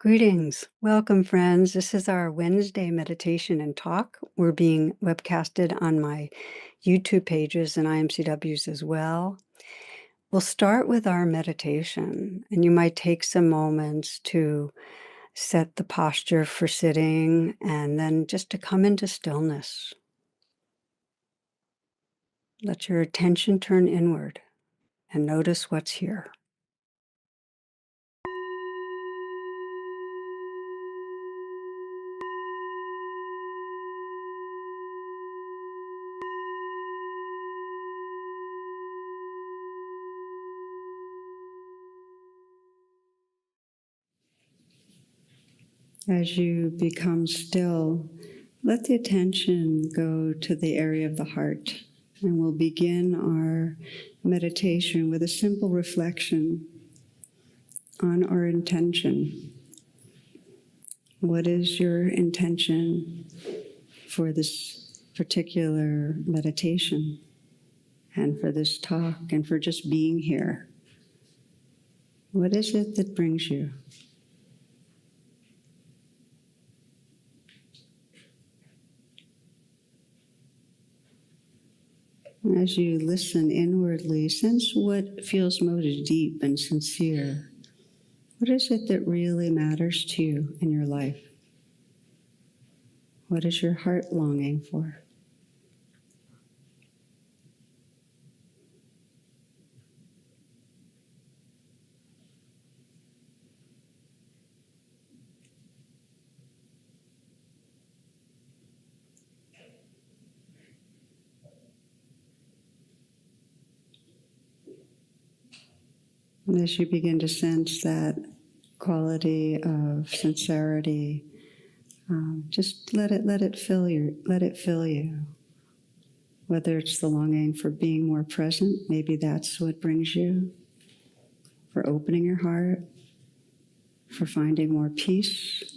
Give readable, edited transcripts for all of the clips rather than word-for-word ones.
Greetings. Welcome, friends. This is our Wednesday meditation and talk. We're being webcasted on my YouTube pages and IMCWs as well. We'll start with our meditation, and you might take some moments to set the posture for sitting and then just to come into stillness. Let your attention turn inward and notice what's here. As you become still, let the attention go to the area of the heart, and we'll begin our meditation with a simple reflection on our intention. What is your intention for this particular meditation and for this talk and for just being here? What is it that brings you? As you listen inwardly, sense what feels most deep and sincere. What is it that really matters to you in your life? What is your heart longing for? And as you begin to sense that quality of sincerity, just let it fill you. Whether it's the longing for being more present, maybe that's what brings you, for opening your heart, for finding more peace,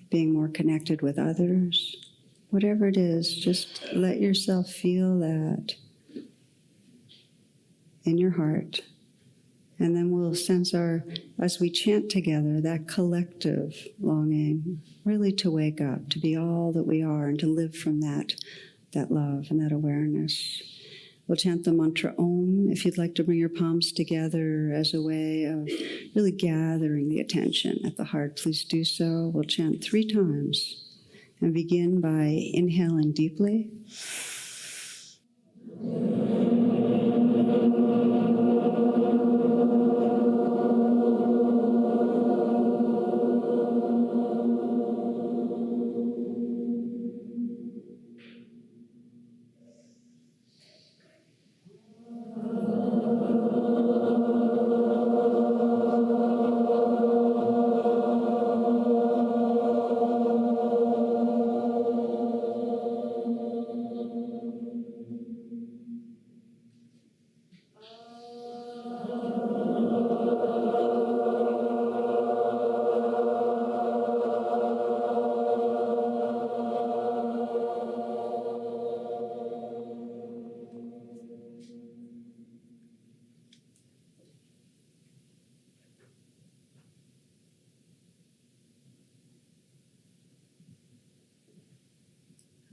being more connected with others. Whatever it is, just let yourself feel that in your heart. And then we'll sense as we chant together, that collective longing, really to wake up, to be all that we are, and to live from that love and that awareness. We'll chant the mantra Om. If you'd like to bring your palms together as a way of really gathering the attention at the heart, please do so. We'll chant 3 times and begin by inhaling deeply.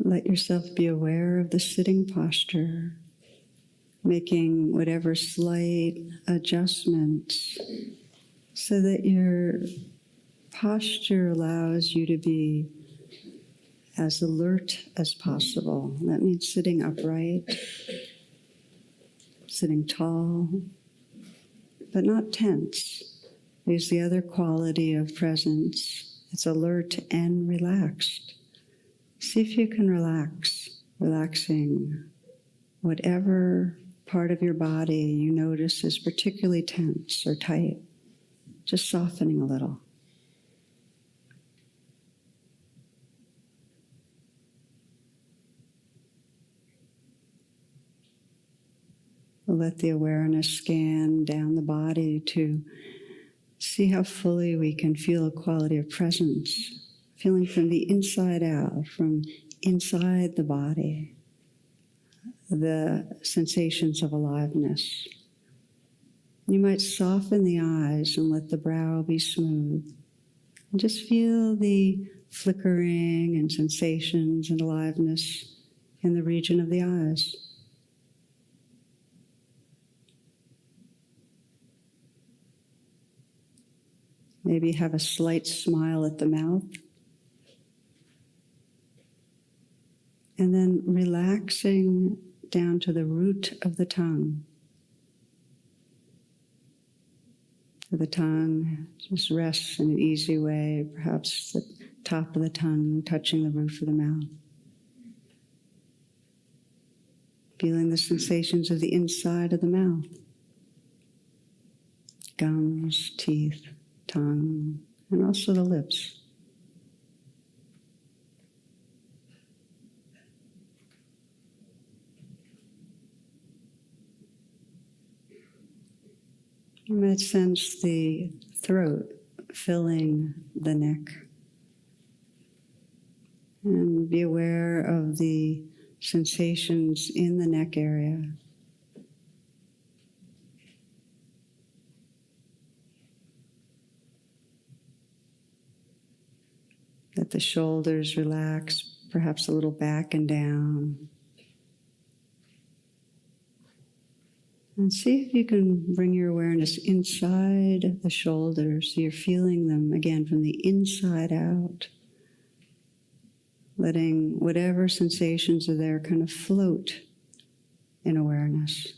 Let yourself be aware of the sitting posture, making whatever slight adjustments so that your posture allows you to be as alert as possible. That means sitting upright, sitting tall, but not tense. There's the other quality of presence. It's alert and relaxed. See if you can relaxing whatever part of your body you notice is particularly tense or tight, just softening a little. We'll let the awareness scan down the body to see how fully we can feel a quality of presence, feeling from the inside out, from inside the body, the sensations of aliveness. You might soften the eyes and let the brow be smooth. And just feel the flickering and sensations and aliveness in the region of the eyes. Maybe have a slight smile at the mouth. And then relaxing down to the root of the tongue. The tongue just rests in an easy way, perhaps the top of the tongue touching the roof of the mouth. Feeling the sensations of the inside of the mouth. Gums, teeth, tongue, and also the lips. You might sense the throat filling the neck. And be aware of the sensations in the neck area. Let the shoulders relax, perhaps a little back and down. And see if you can bring your awareness inside the shoulders, so you're feeling them again from the inside out. Letting whatever sensations are there kind of float in awareness.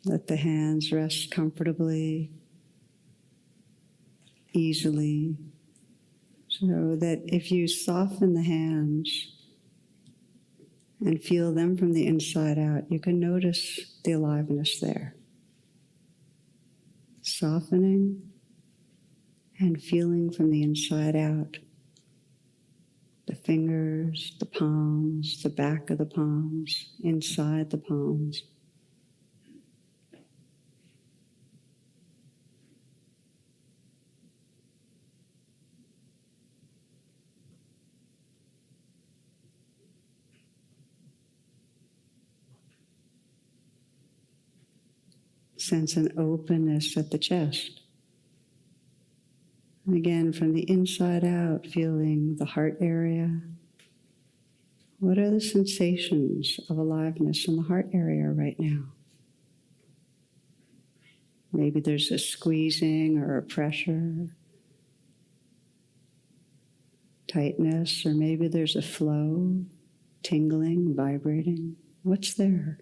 Let the hands rest comfortably, easily, so that if you soften the hands and feel them from the inside out, you can notice the aliveness there. Softening and feeling from the inside out. The fingers, the palms, the back of the palms, inside the palms. Sense an openness at the chest. And again, from the inside out, feeling the heart area. What are the sensations of aliveness in the heart area right now? Maybe there's a squeezing or a pressure, tightness, or maybe there's a flow, tingling, vibrating. What's there?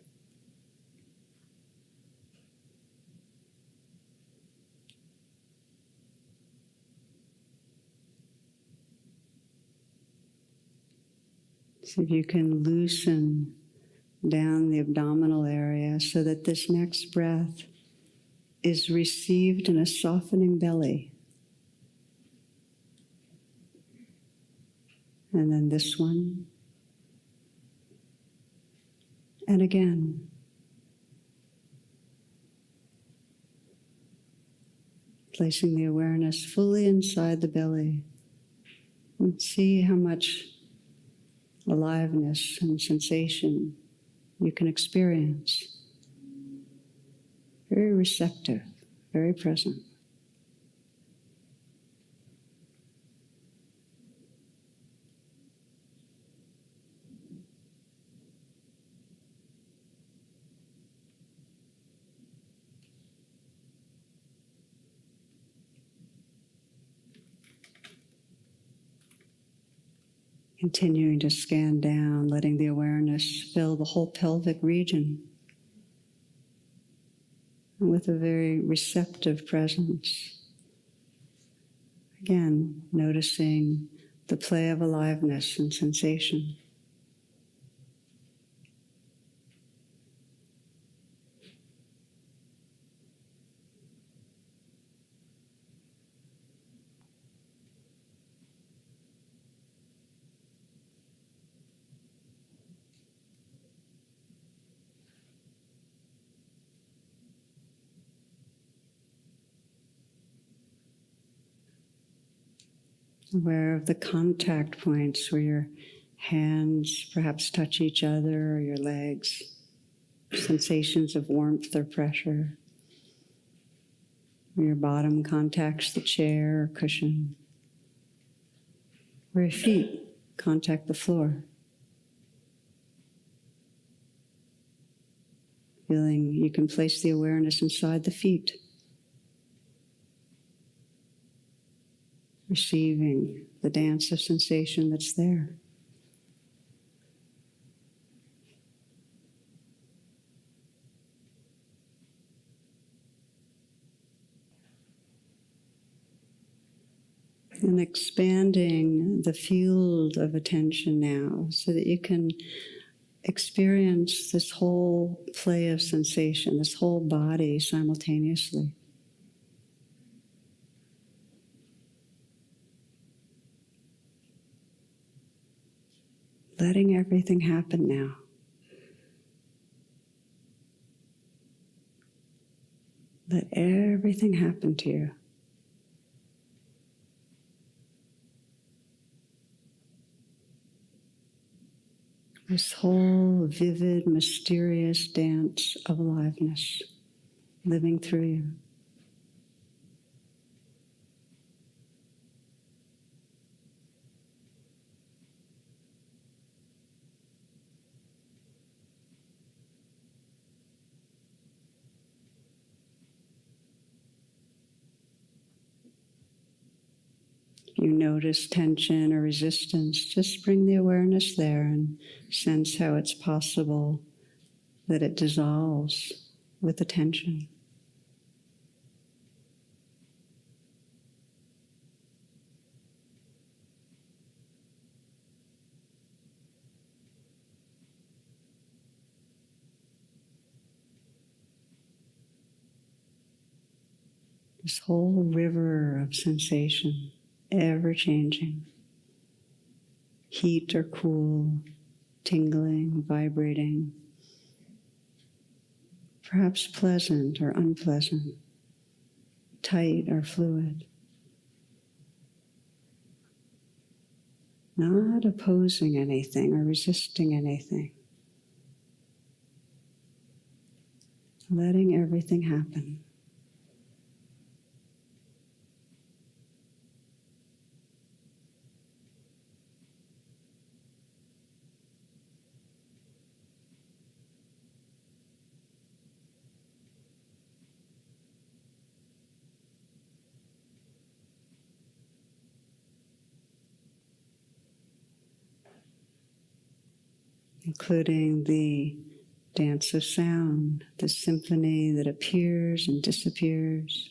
So if you can loosen down the abdominal area so that this next breath is received in a softening belly. And then this one. And again. Placing the awareness fully inside the belly. And see how much aliveness and sensation you can experience. Very receptive, very present. Continuing to scan down, letting the awareness fill the whole pelvic region with a very receptive presence. Again, noticing the play of aliveness and sensation. Aware of the contact points where your hands perhaps touch each other or your legs, sensations of warmth or pressure. Where your bottom contacts the chair or cushion. Where your feet contact the floor. Feeling you can place the awareness inside the feet. Receiving the dance of sensation that's there. And expanding the field of attention now so that you can experience this whole play of sensation, this whole body simultaneously. Letting everything happen now. Let everything happen to you. This whole vivid, mysterious dance of aliveness living through you. You notice tension or resistance, just bring the awareness there and sense how it's possible that it dissolves with the tension. This whole river of sensation, ever changing. Heat or cool, tingling, vibrating. Perhaps pleasant or unpleasant, tight or fluid. Not opposing anything or resisting anything. Letting everything happen. Including the dance of sound, the symphony that appears and disappears.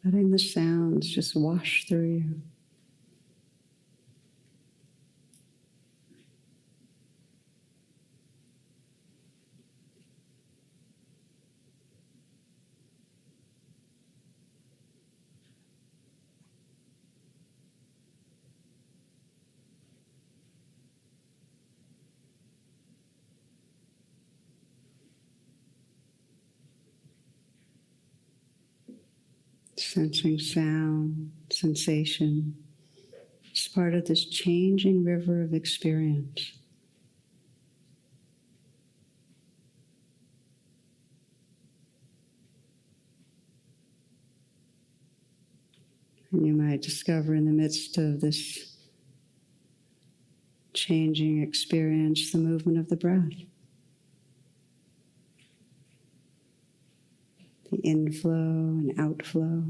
Letting the sounds just wash through you. Sensing sound, sensation, it's part of this changing river of experience. And you might discover in the midst of this changing experience the movement of the breath. The inflow and outflow.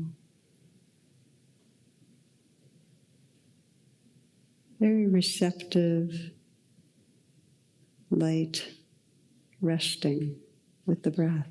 Very receptive, light, resting with the breath.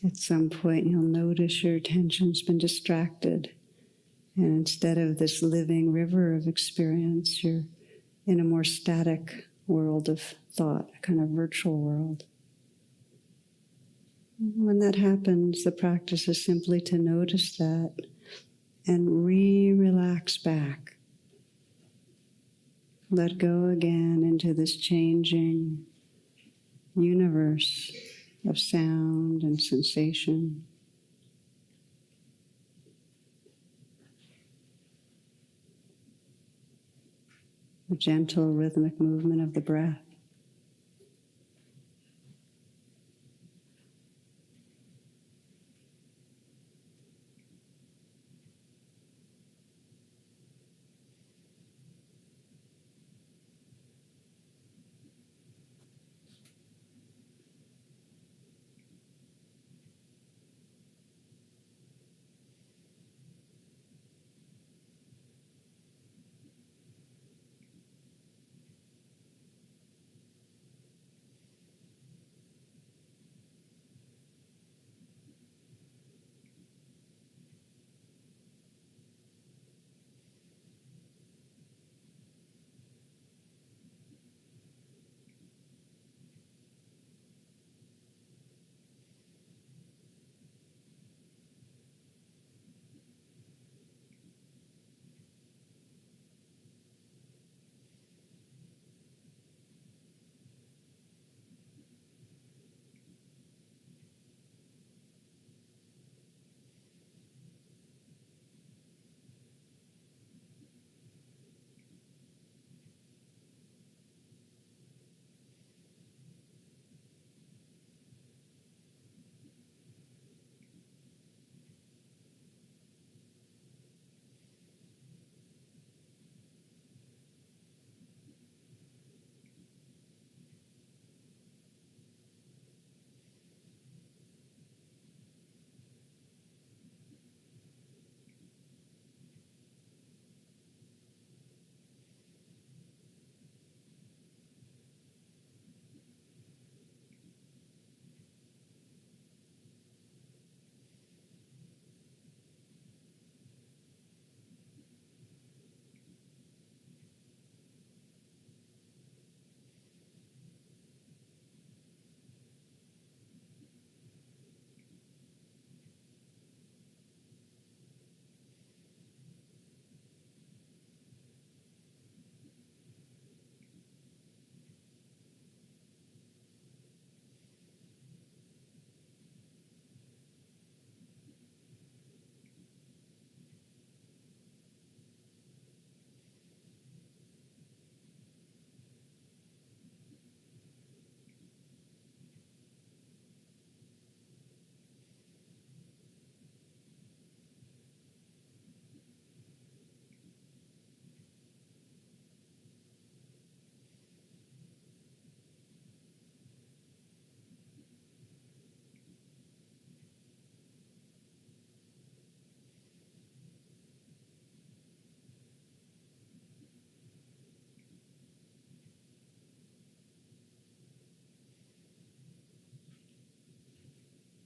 At some point, you'll notice your attention's been distracted. And instead of this living river of experience, you're in a more static world of thought, a kind of virtual world. When that happens, the practice is simply to notice that and relax back. Let go again into this changing universe of sound and sensation. A gentle rhythmic movement of the breath.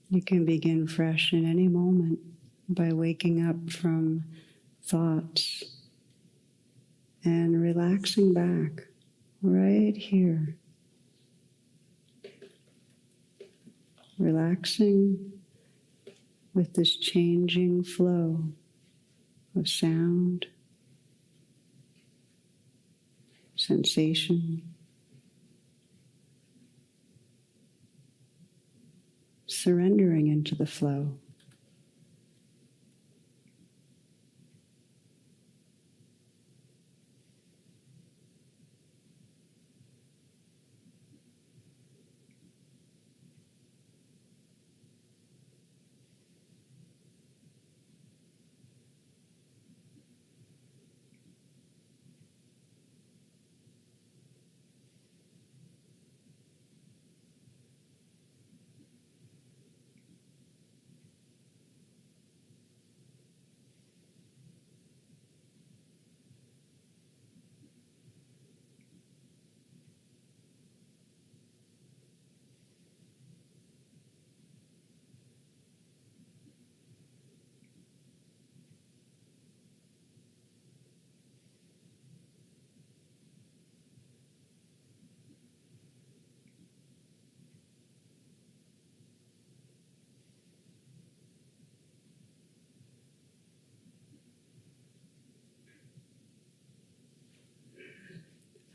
You can begin fresh in any moment by waking up from thoughts and relaxing back right here. Relaxing with this changing flow of sound, sensation, surrendering into the flow.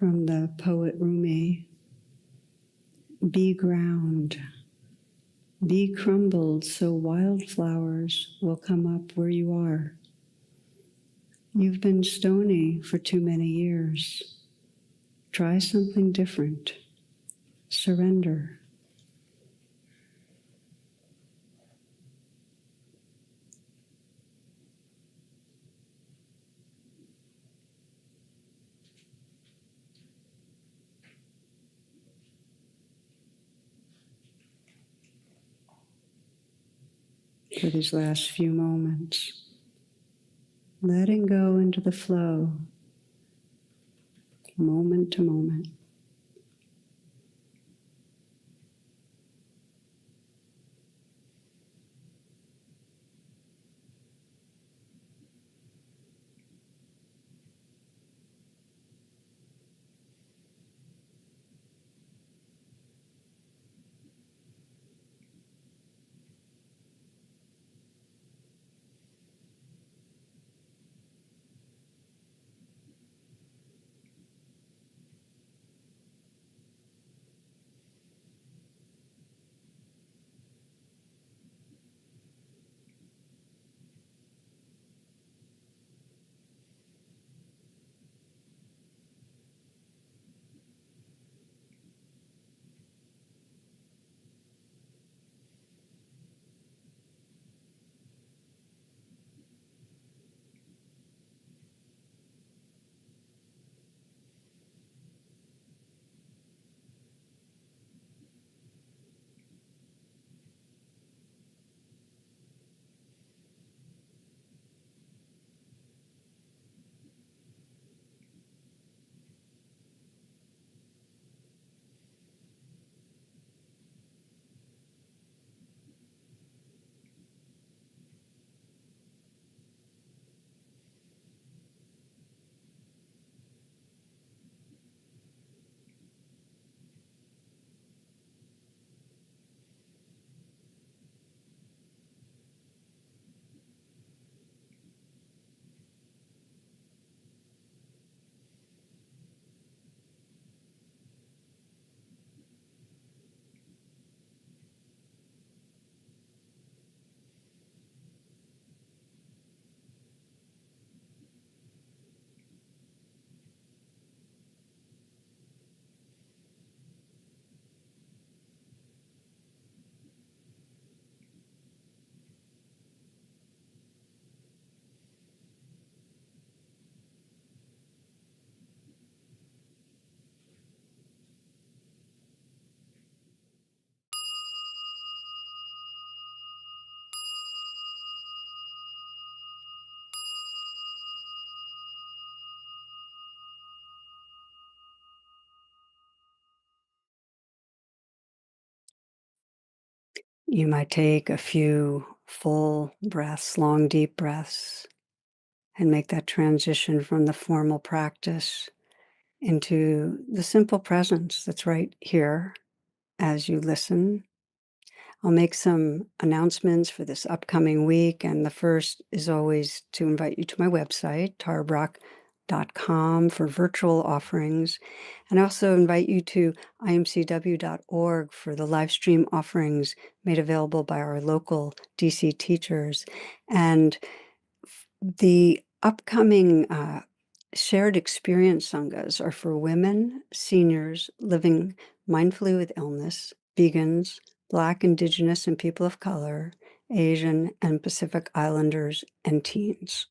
from the poet Rumi. Be ground, be crumbled so wildflowers will come up where you are. You've been stony for too many years. Try something different. Surrender. For these last few moments, letting go into the flow, moment to moment. You might take a few full breaths, long, deep breaths, and make that transition from the formal practice into the simple presence that's right here as you listen. I'll make some announcements for this upcoming week, and the first is always to invite you to my website, tarabrach.com, for virtual offerings. And I also invite you to imcw.org for the live stream offerings made available by our local DC teachers. And the upcoming shared experience sanghas are for women, seniors living mindfully with illness, vegans, Black, Indigenous, and people of color, Asian, and Pacific Islanders, and teens.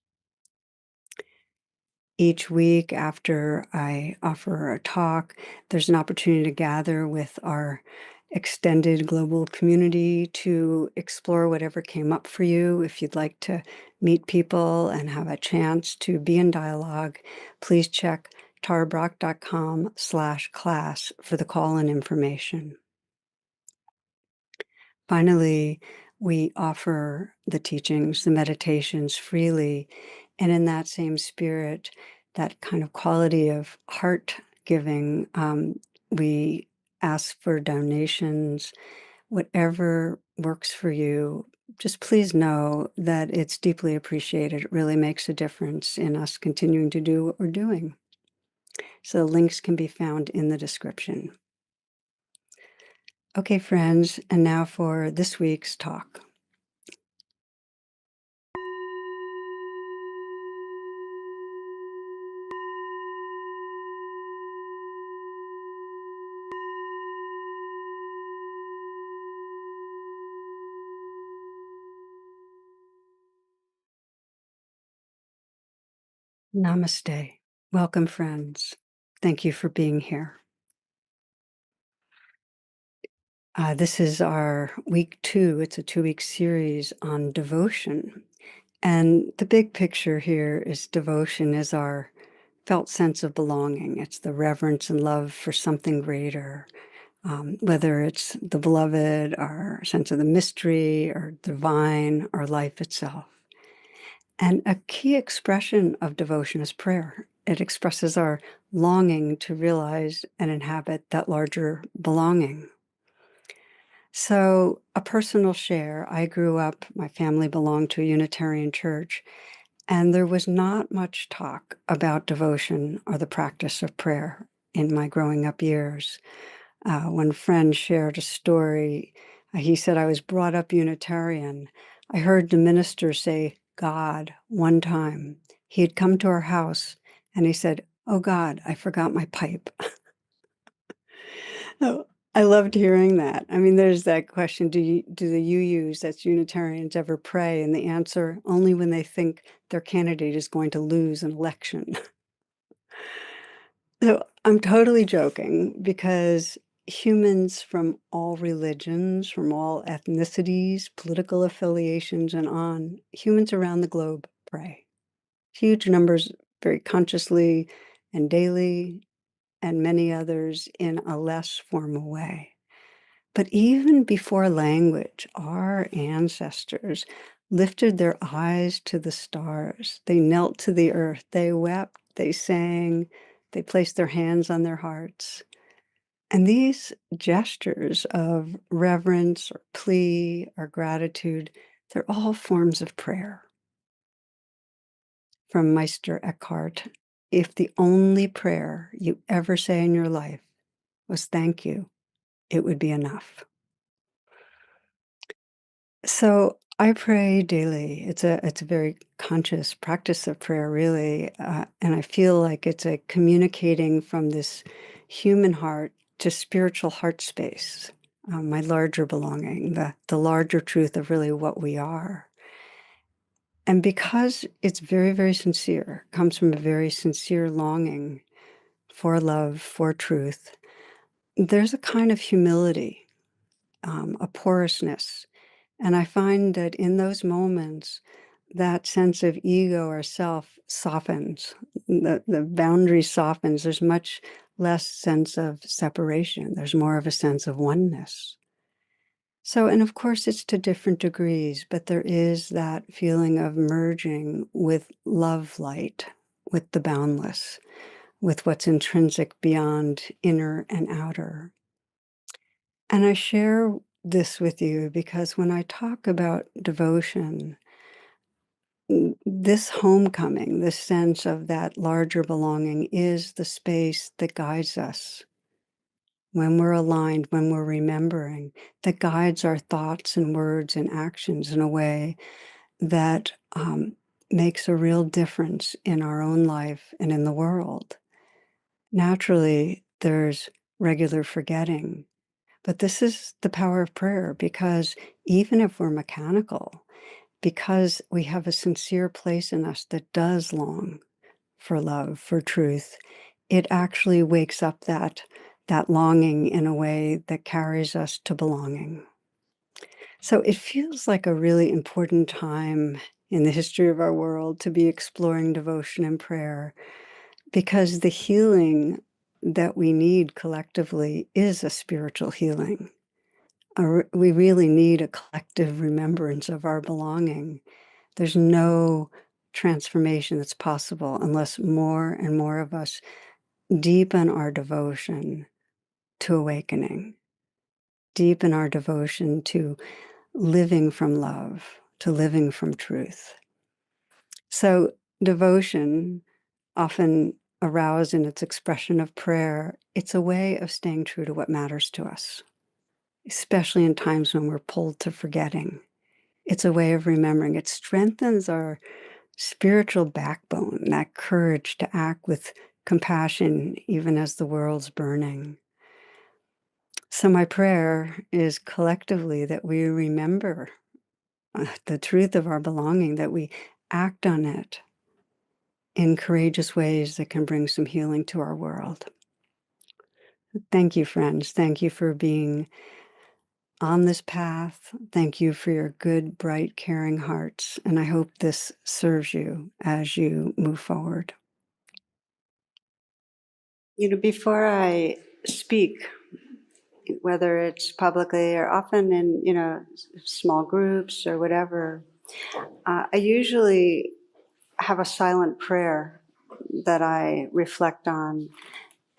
Each week after I offer a talk, there's an opportunity to gather with our extended global community to explore whatever came up for you. If you'd like to meet people and have a chance to be in dialogue, please check tarabrach.com/class for the call-in information. Finally, we offer the teachings, the meditations freely, and in that same spirit, that kind of quality of heart giving, we ask for donations, whatever works for you. Just please know that it's deeply appreciated. It really makes a difference in us continuing to do what we're doing. So the links can be found in the description. Okay, friends, and now for this week's talk. Namaste. Welcome, friends. Thank you for being here. This is our week 2. It's a 2-week series on devotion. And the big picture here is devotion is our felt sense of belonging. It's the reverence and love for something greater, whether it's the beloved, our sense of the mystery, or divine, or life itself. And a key expression of devotion is prayer. It expresses our longing to realize and inhabit that larger belonging. So, a personal share, I grew up, my family belonged to a Unitarian church, and there was not much talk about devotion or the practice of prayer in my growing up years. One friend shared a story. He said, I was brought up Unitarian. I heard the minister say, God, one time. He had come to our house and he said, oh God, I forgot my pipe. Oh, I loved hearing that. I mean, there's that question, do the UUs, that's Unitarians, ever pray? And the answer, only when they think their candidate is going to lose an election. So I'm totally joking because humans from all religions, from all ethnicities, political affiliations, and on, humans around the globe pray. Huge numbers, very consciously and daily, and many others in a less formal way. But even before language, our ancestors lifted their eyes to the stars. They knelt to the earth. They wept. They sang. They placed their hands on their hearts. And these gestures of reverence or plea or gratitude, they're all forms of prayer. From Meister Eckhart, if the only prayer you ever say in your life was thank you, it would be enough. So I pray daily. It's a very conscious practice of prayer, really, and I feel like it's a communicating from this human heart to spiritual heart space, my larger belonging, the larger truth of really what we are. And because it's very, very sincere, comes from a very sincere longing for love, for truth, there's a kind of humility, a porousness. And I find that in those moments, that sense of ego or self softens, the boundary softens. There's much less sense of separation. There's more of a sense of oneness. So, and of course, it's to different degrees, but there is that feeling of merging with love light, with the boundless, with what's intrinsic beyond inner and outer. And I share this with you because when I talk about devotion, this homecoming, this sense of that larger belonging is the space that guides us when we're aligned, when we're remembering, that guides our thoughts and words and actions in a way that makes a real difference in our own life and in the world. Naturally, there's regular forgetting. But this is the power of prayer because even if we're mechanical, because we have a sincere place in us that does long for love, for truth, it actually wakes up that longing in a way that carries us to belonging. So it feels like a really important time in the history of our world to be exploring devotion and prayer because the healing that we need collectively is a spiritual healing. We really need a collective remembrance of our belonging. There's no transformation that's possible unless more and more of us deepen our devotion to awakening, deepen our devotion to living from love, to living from truth. So devotion often aroused in its expression of prayer, it's a way of staying true to what matters to us, especially in times when we're pulled to forgetting. It's a way of remembering. It strengthens our spiritual backbone, that courage to act with compassion even as the world's burning. So my prayer is collectively that we remember the truth of our belonging, that we act on it in courageous ways that can bring some healing to our world. Thank you, friends. Thank you for being on this path. Thank you for your good, bright, caring hearts. And I hope this serves you as you move forward. Before I speak, whether it's publicly or often in, small groups or whatever, I usually have a silent prayer that I reflect on,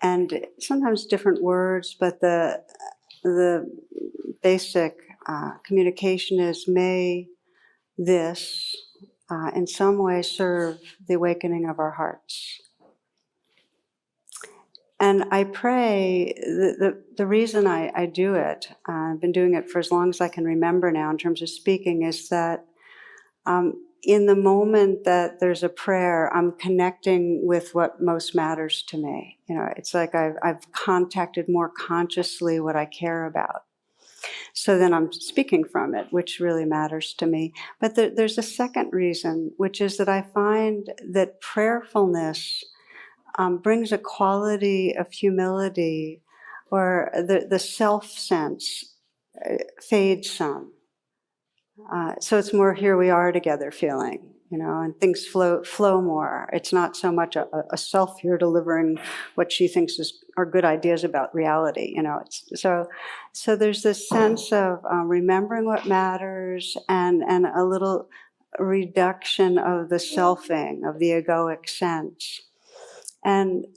and sometimes different words, but the basic communication is, may this in some way serve the awakening of our hearts. And I pray, the reason I do it, I've been doing it for as long as I can remember now in terms of speaking, is that in the moment that there's a prayer, I'm connecting with what most matters to me. It's like I've contacted more consciously what I care about. So then I'm speaking from it, which really matters to me. But there's a second reason, which is that I find that prayerfulness brings a quality of humility, or the self sense fades some. So it's more here we are together feeling, and things flow more. It's not so much a self here delivering what she thinks are good ideas about reality. So there's this sense of remembering what matters, and a little reduction of the selfing, of the egoic sense. And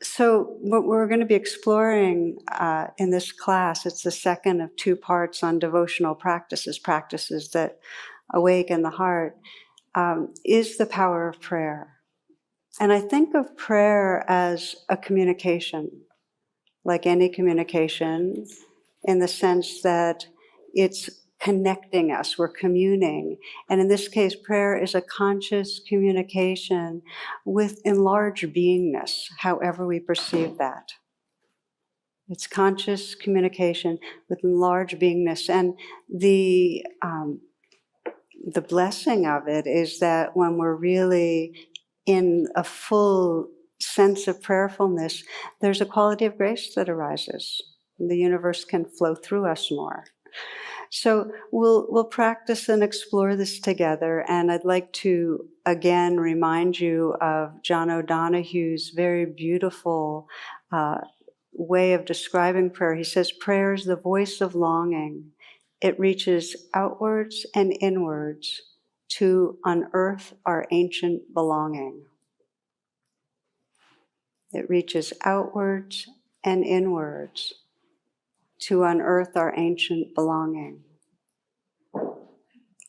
so what we're going to be exploring in this class, it's the second of two parts on devotional practices that awaken the heart, is the power of prayer. And I think of prayer as a communication, like any communication, in the sense that it's connecting us, we're communing. And in this case, prayer is a conscious communication with enlarged beingness, however we perceive that. It's conscious communication with enlarged beingness. And the blessing of it is that when we're really in a full sense of prayerfulness, there's a quality of grace that arises. And the universe can flow through us more. So we'll practice and explore this together, and I'd like to again remind you of John O'Donohue's very beautiful way of describing prayer. He says, prayer is the voice of longing. It reaches outwards and inwards to unearth our ancient belonging. It reaches outwards and inwards to unearth our ancient belonging.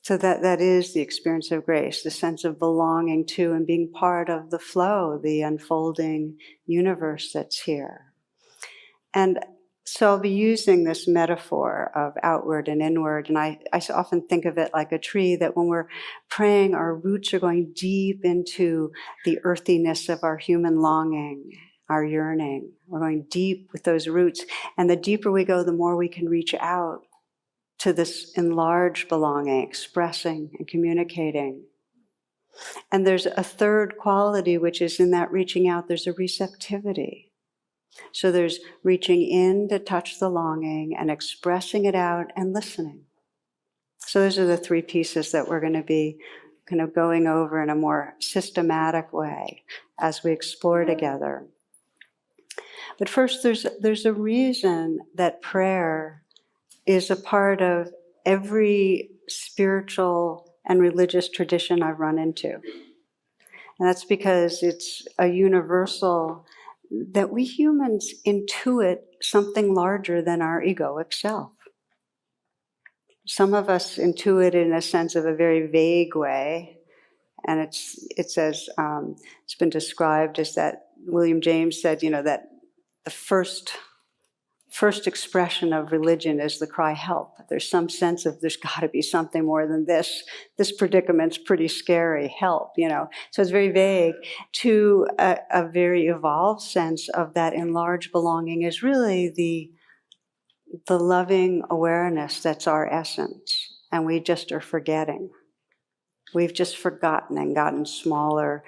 So that is the experience of grace, the sense of belonging to and being part of the flow, the unfolding universe that's here. And so I'll be using this metaphor of outward and inward, and I often think of it like a tree, that when we're praying, our roots are going deep into the earthiness of our human longing, our yearning. We're going deep with those roots, and the deeper we go, the more we can reach out to this enlarged belonging, expressing and communicating. And there's a third quality, which is in that reaching out, there's a receptivity. So there's reaching in to touch the longing and expressing it out and listening. So those are the three pieces that we're going to be kind of going over in a more systematic way as we explore together. But first, there's a reason that prayer is a part of every spiritual and religious tradition I've run into. And that's because it's a universal that we humans intuit something larger than our egoic self. Some of us intuit in a sense of a very vague way, And it says, it's been described as that William James said, that the first expression of religion is the cry, help. There's some sense of there's got to be something more than this. This predicament's pretty scary, help, So it's very vague. To a very evolved sense of that enlarged belonging is really the loving awareness that's our essence. And we just are forgetting. We've just forgotten and gotten smaller,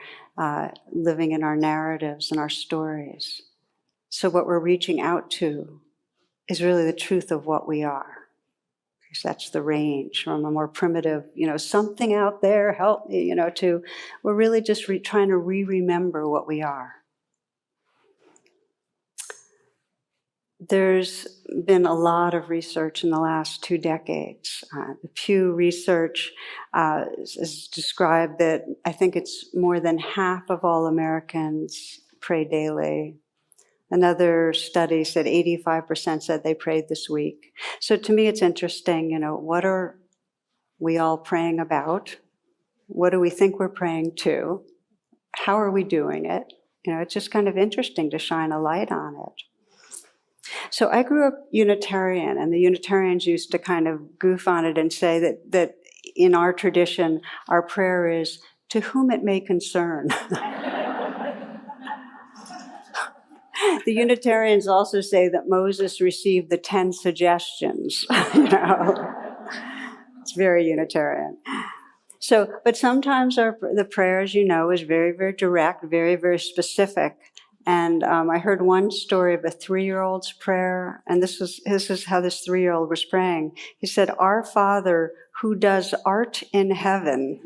living in our narratives and our stories. So what we're reaching out to is really the truth of what we are. Because that's the range from a more primitive, something out there, help me, to we're really just trying to remember what we are. There's been a lot of research in the last 2 decades. The Pew Research has described that I think it's more than half of all Americans pray daily. Another study said 85% said they prayed this week. So to me it's interesting, what are we all praying about? What do we think we're praying to? How are we doing it? It's just kind of interesting to shine a light on it. So I grew up Unitarian, and the Unitarians used to kind of goof on it and say that in our tradition, our prayer is, to whom it may concern. The Unitarians also say that Moses received the 10 suggestions. It's very Unitarian. So, but sometimes the prayer, as is very, very direct, very, very specific. And I heard one story of a 3-year-old's prayer, and this is how this 3-year-old was praying. He said, "Our Father who does art in heaven,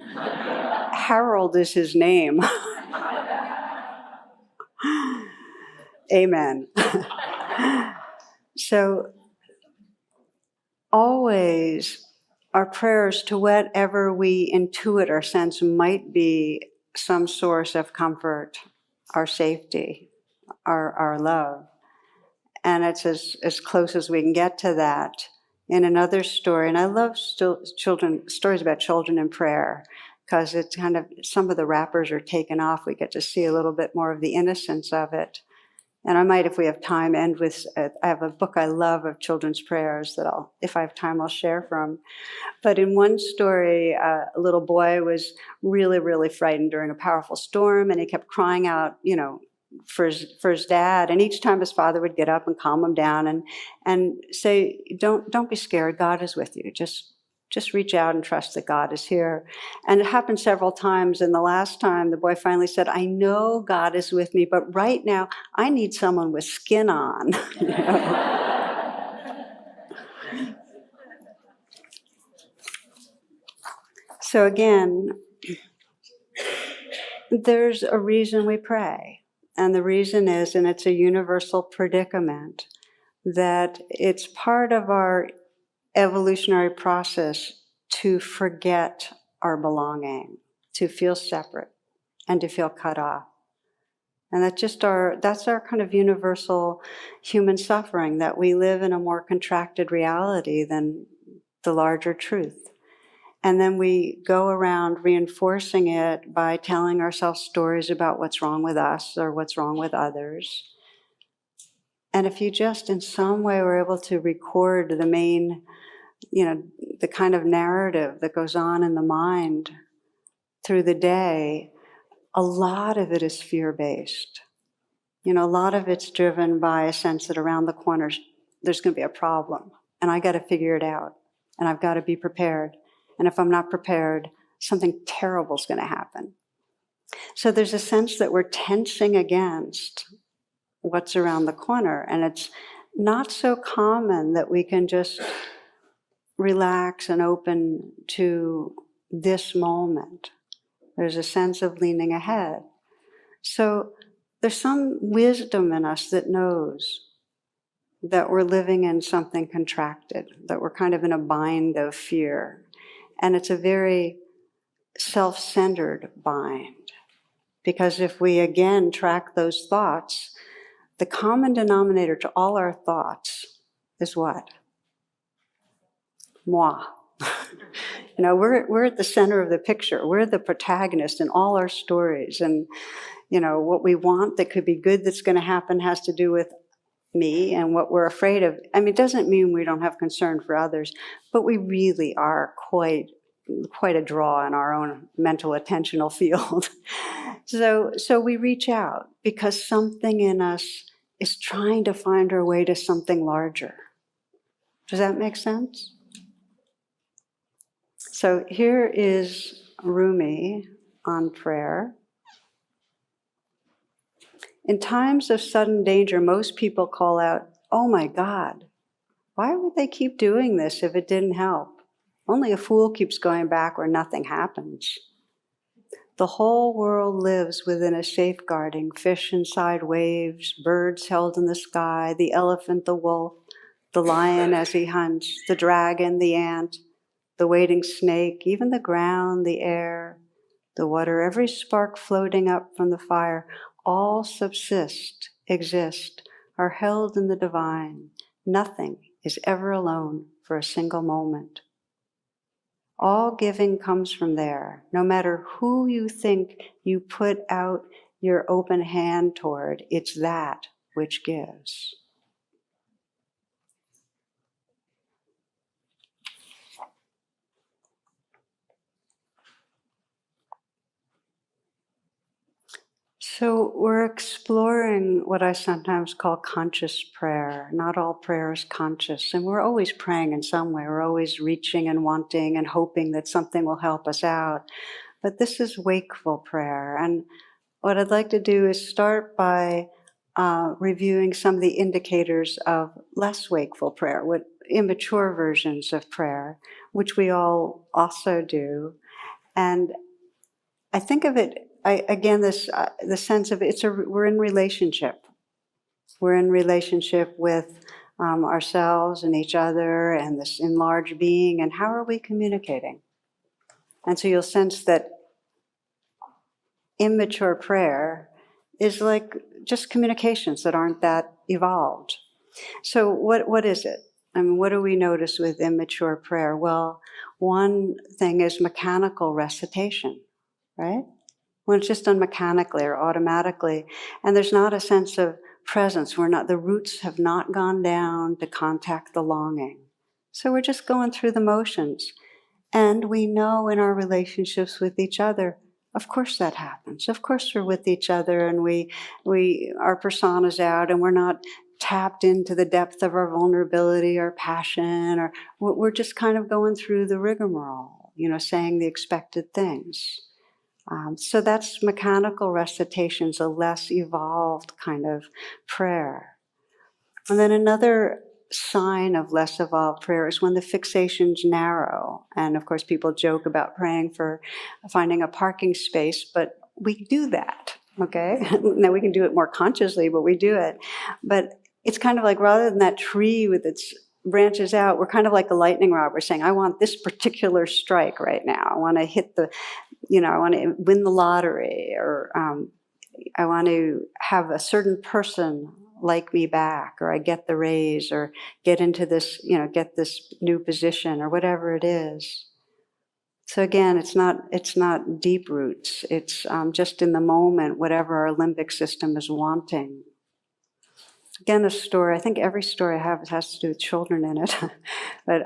Harold is his name." Amen. So always our prayers to whatever we intuit or sense might be some source of comfort, our safety, our love. And it's as close as we can get to that. In another story, and I love stories about children in prayer, because it's kind of, some of the wrappers are taken off. We get to see a little bit more of the innocence of it. And I might, if we have time, end with, I have a book I love of children's prayers that if I have time, I'll share from. But in one story, a little boy was really, really frightened during a powerful storm, and he kept crying out, for his dad. And each time his father would get up and calm him down and say, don't be scared, God is with you. Just reach out and trust that God is here. And it happened several times. And the last time, the boy finally said, I know God is with me, but right now, I need someone with skin on. So again, there's a reason we pray. And the reason is, and it's a universal predicament, that it's part of our evolutionary process to forget our belonging, to feel separate, and to feel cut off. And that's our kind of universal human suffering, that we live in a more contracted reality than the larger truth. And then we go around reinforcing it by telling ourselves stories about what's wrong with us or what's wrong with others. And if you just in some way were able to record the main, the kind of narrative that goes on in the mind through the day, a lot of it is fear-based. A lot of it's driven by a sense that around the corner there's going to be a problem, and I got to figure it out, and I've got to be prepared. And if I'm not prepared, something terrible is going to happen. So there's a sense that we're tensing against what's around the corner, and it's not so common that we can just relax and open to this moment. There's a sense of leaning ahead. So there's some wisdom in us that knows that we're living in something contracted, that we're kind of in a bind of fear. And it's a very self-centered bind. Because if we again track those thoughts, the common denominator to all our thoughts is what? Moi. We're at the center of the picture. We're the protagonist in all our stories. And, what we want that could be good that's going to happen has to do with me, and what we're afraid of. I mean, it doesn't mean we don't have concern for others, but we really are quite a draw in our own mental attentional field. So we reach out because something in us is trying to find our way to something larger. Does that make sense? So here is Rumi on prayer. In times of sudden danger, most people call out, "Oh my God, why would they keep doing this if it didn't help? Only a fool keeps going back where nothing happens." The whole world lives within a safeguarding, fish inside waves, birds held in the sky, the elephant, the wolf, the lion as he hunts, the dragon, the ant, the waiting snake, even the ground, the air, the water, every spark floating up from the fire, all subsist, exist, are held in the divine. Nothing is ever alone for a single moment. All giving comes from there. No matter who you think you put out your open hand toward, it's that which gives. So we're exploring what I sometimes call conscious prayer. Not all prayer is conscious, and we're always praying in some way. We're always reaching and wanting and hoping that something will help us out. But this is wakeful prayer. And what I'd like to do is start by reviewing some of the indicators of less wakeful prayer, what immature versions of prayer, which we all also do. And I think of it, the sense of we're in relationship. We're in relationship with ourselves and each other and this enlarged being, and how are we communicating? And so you'll sense that immature prayer is like just communications that aren't that evolved. So what is it? I mean, what do we notice with immature prayer? Well, one thing is mechanical recitation, right? When it's just done mechanically or automatically, and there's not a sense of presence. The roots have not gone down to contact the longing. So we're just going through the motions. And we know in our relationships with each other, of course that happens. Of course we're with each other and our persona's out and we're not tapped into the depth of our vulnerability or passion, or we're just kind of going through the rigmarole, saying the expected things. So that's mechanical recitations, a less evolved kind of prayer. And then another sign of less evolved prayer is when the fixation's narrow. And of course, people joke about praying for finding a parking space, but we do that, okay? Now we can do it more consciously, but we do it. But it's kind of like rather than that tree with its branches out, we're kind of like a lightning rod. We're saying, I want this particular strike right now. I want to hit I want to win the lottery, or I want to have a certain person like me back, or I get the raise, or get into this, get this new position, or whatever it is. So again, it's not deep roots. It's just in the moment, whatever our limbic system is wanting. Again, a story. I think every story I have has to do with children in it. But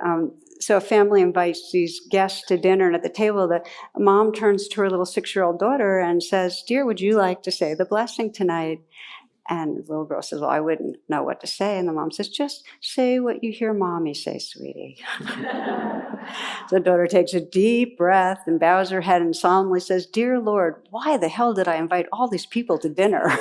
so a family invites these guests to dinner, and at the table, the mom turns to her little 6-year-old daughter and says, "Dear, would you like to say the blessing tonight?" And the little girl says, "Well, I wouldn't know what to say." And the mom says, "Just say what you hear mommy say, sweetie." So the daughter takes a deep breath and bows her head and solemnly says, "Dear Lord, why the hell did I invite all these people to dinner?"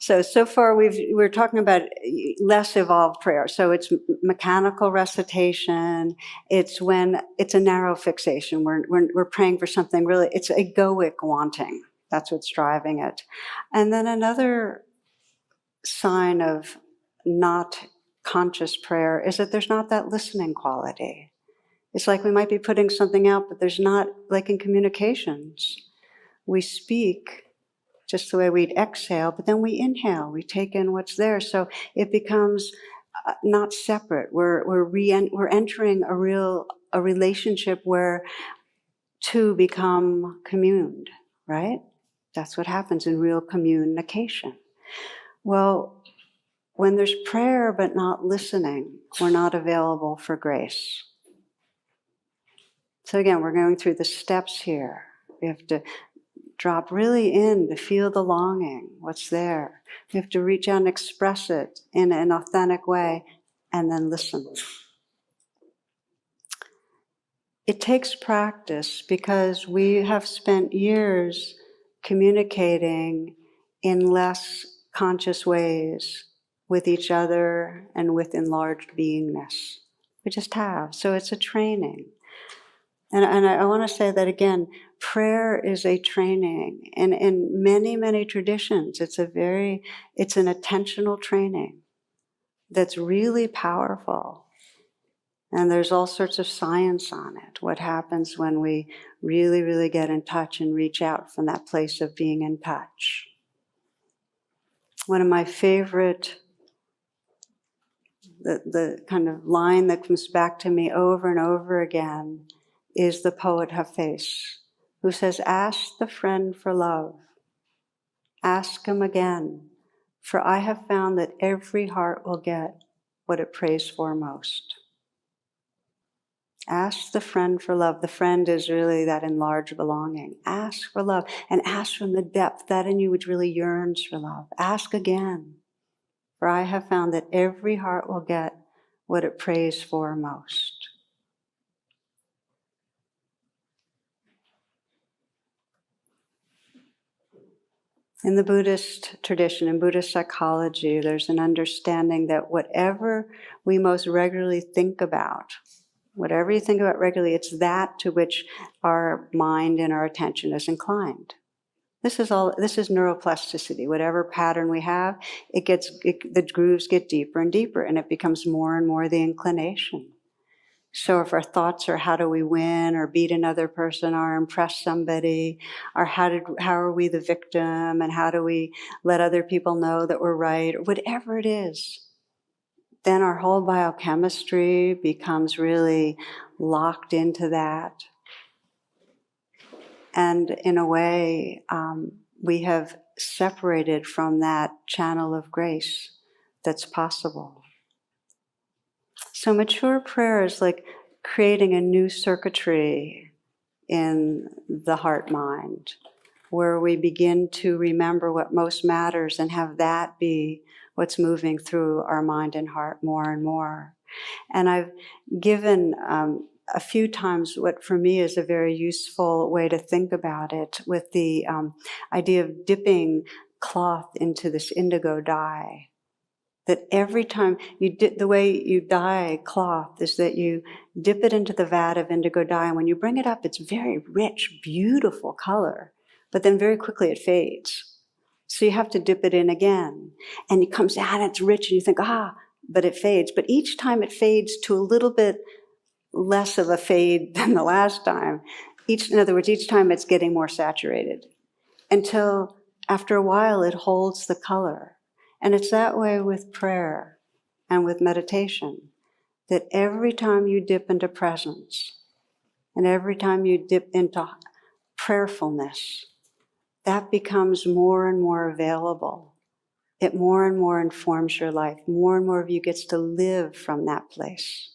So far we're talking about less evolved prayer. So it's mechanical recitation. It's when it's a narrow fixation. We're praying for something really. It's egoic wanting. That's what's driving it. And then another sign of not conscious prayer is that there's not that listening quality. It's like we might be putting something out, but there's not, like in communications. We speak, just the way we'd exhale, but then we inhale, we take in what's there. So it becomes not separate. We're entering a relationship where two become communed, right? That's what happens in real communication. Well, when there's prayer but not listening, we're not available for grace. So again, we're going through the steps here. We have to drop really in to feel the longing, what's there. We have to reach out and express it in an authentic way, and then listen. It takes practice because we have spent years communicating in less conscious ways with each other and with enlarged beingness. We just have. So it's a training. And I want to say that again, prayer is a training. And in many, many traditions, it's an attentional training that's really powerful. And there's all sorts of science on it. What happens when we really, really get in touch and reach out from that place of being in touch. One of my favorite, the kind of line that comes back to me over and over again is the poet Hafiz, who says, "Ask the friend for love. Ask him again, for I have found that every heart will get what it prays for most." Ask the friend for love. The friend is really that enlarged belonging. Ask for love, and ask from the depth, that in you which really yearns for love. Ask again, for I have found that every heart will get what it prays for most. In the Buddhist tradition, in Buddhist psychology, there's an understanding that whatever we most regularly think about, whatever you think about regularly, it's that to which our mind and our attention is inclined. This is neuroplasticity. Whatever pattern we have, the grooves get deeper and deeper, and it becomes more and more the inclination. So if our thoughts are how do we win or beat another person or impress somebody, or how are we the victim, and how do we let other people know that we're right, or whatever it is, then our whole biochemistry becomes really locked into that. And in a way, we have separated from that channel of grace that's possible. So mature prayer is like creating a new circuitry in the heart-mind, where we begin to remember what most matters and have that be what's moving through our mind and heart more and more. And I've given a few times what for me is a very useful way to think about it, with the idea of dipping cloth into this indigo dye. That every time the way you dye cloth is that you dip it into the vat of indigo dye, and when you bring it up, it's very rich, beautiful color, but then very quickly it fades. So you have to dip it in again, and it comes out, and it's rich, and you think, but it fades. But each time it fades to a little bit less of a fade than the last time. In other words, each time it's getting more saturated, until after a while it holds the color. And it's that way with prayer and with meditation, that every time you dip into presence and every time you dip into prayerfulness, that becomes more and more available. It more and more informs your life. More and more of you gets to live from that place.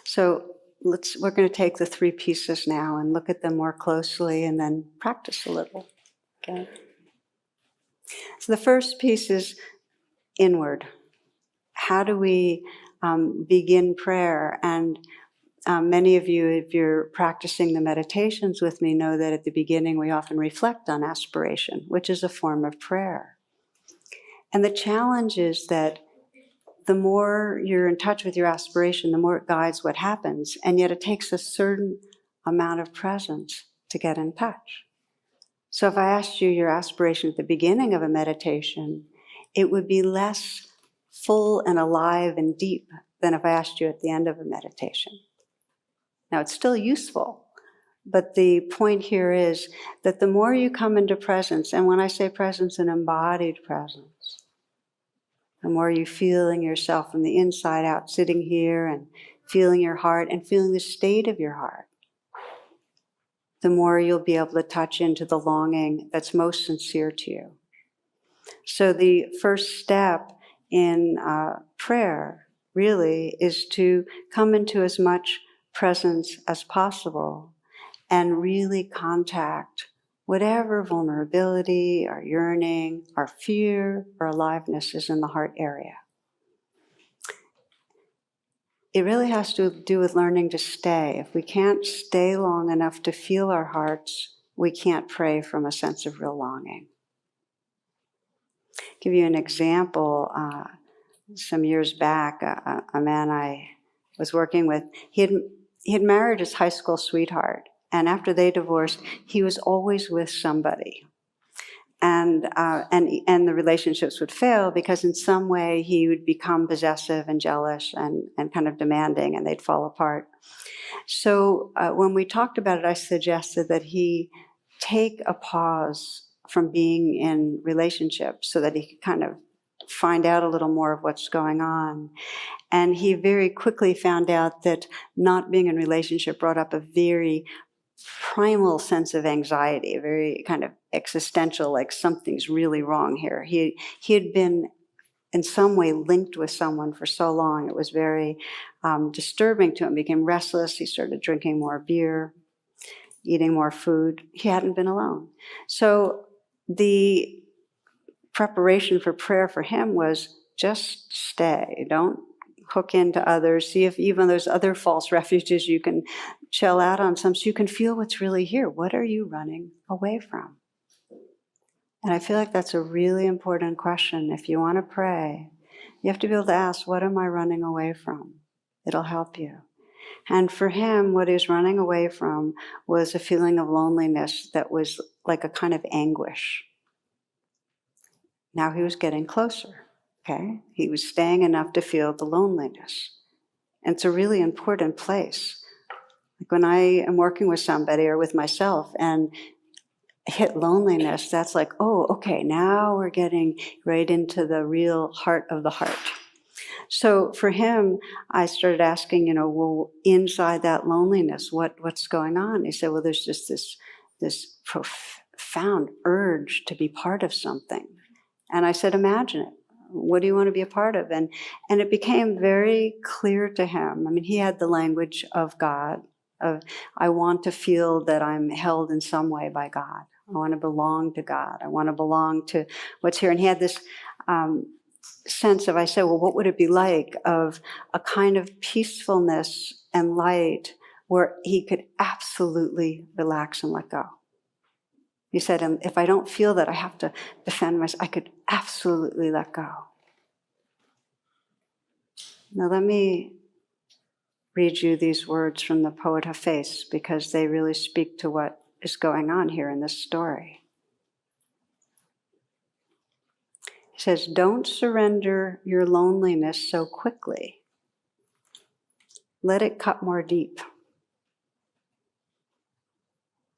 So we're going to take the three pieces now and look at them more closely and then practice a little. Okay. So the first piece is inward. How do we begin prayer? And many of you, if you're practicing the meditations with me, know that at the beginning we often reflect on aspiration, which is a form of prayer. And the challenge is that the more you're in touch with your aspiration, the more it guides what happens. And yet it takes a certain amount of presence to get in touch. So if I asked you your aspiration at the beginning of a meditation, it would be less full and alive and deep than if I asked you at the end of a meditation. Now, it's still useful, But the point here is that the more you come into presence, and when I say presence, an embodied presence, the more you feeling yourself from the inside out, sitting here and feeling your heart and feeling the state of your heart, the more you'll be able to touch into the longing that's most sincere to you. So the first step in prayer really is to come into as much presence as possible and really contact whatever vulnerability or yearning or fear or aliveness is in the heart area. It really has to do with learning to stay. If we can't stay long enough to feel our hearts, we can't pray from a sense of real longing. Give you an example. Some years back, a man I was working with, he had married his high school sweetheart, and after they divorced, he was always with somebody, and the relationships would fail because in some way he would become possessive and jealous and kind of demanding, and they'd fall apart. So when we talked about it, I suggested that he take a pause from being in relationships so that he could kind of find out a little more of what's going on. And he very quickly found out that not being in relationship brought up a very primal sense of anxiety, a very kind of existential, like something's really wrong here. He had been in some way linked with someone for so long, it was very disturbing to him. He became restless, he started drinking more beer, eating more food. He hadn't been alone. So the preparation for prayer for him was just stay. Don't hook into others. See if even those other false refuges you can chill out on some, so you can feel what's really here. What are you running away from? And I feel like that's a really important question. If you want to pray, you have to be able to ask, what am I running away from? It'll help you. And for him, what he was running away from was a feeling of loneliness that was like a kind of anguish. Now he was getting closer, okay? He was staying enough to feel the loneliness. And it's a really important place. Like when I am working with somebody or with myself and hit loneliness, that's like, oh, okay, now we're getting right into the real heart of the heart. So for him, I started asking, well, inside that loneliness, what's going on? He said, well, there's just this profound urge to be part of something. And I said, imagine it. What do you want to be a part of? And it became very clear to him. I mean, he had the language of God, of I want to feel that I'm held in some way by God. I want to belong to God. I want to belong to what's here. And he had this sense of, I said, well, what would it be like of a kind of peacefulness and light where he could absolutely relax and let go? He said, if I don't feel that I have to defend myself, I could absolutely let go. Now let me read you these words from the poet Hafez, because they really speak to what is going on here in this story. He says, don't surrender your loneliness so quickly. Let it cut more deep.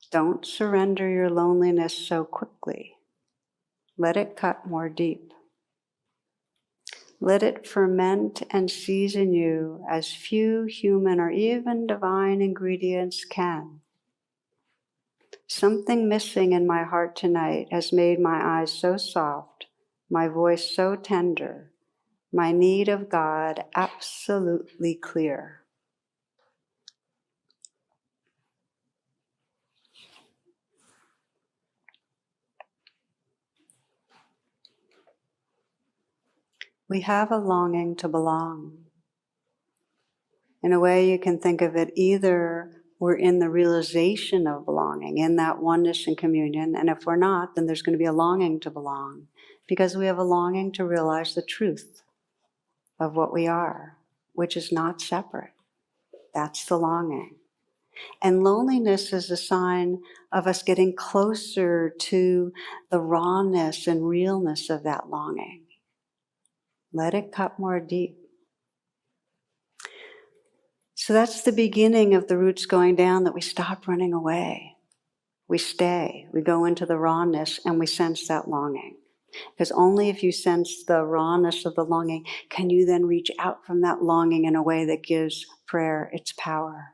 Don't surrender your loneliness so quickly. Let it cut more deep. Let it ferment and season you as few human or even divine ingredients can. Something missing in my heart tonight has made my eyes so soft, my voice so tender, my need of God absolutely clear. We have a longing to belong. In a way, you can think of it either we're in the realization of belonging, in that oneness and communion, and if we're not, then there's going to be a longing to belong, because we have a longing to realize the truth of what we are, which is not separate. That's the longing. And loneliness is a sign of us getting closer to the rawness and realness of that longing. Let it cut more deep. So that's the beginning of the roots going down, that we stop running away. We stay, we go into the rawness, and we sense that longing. Because only if you sense the rawness of the longing can you then reach out from that longing in a way that gives prayer its power.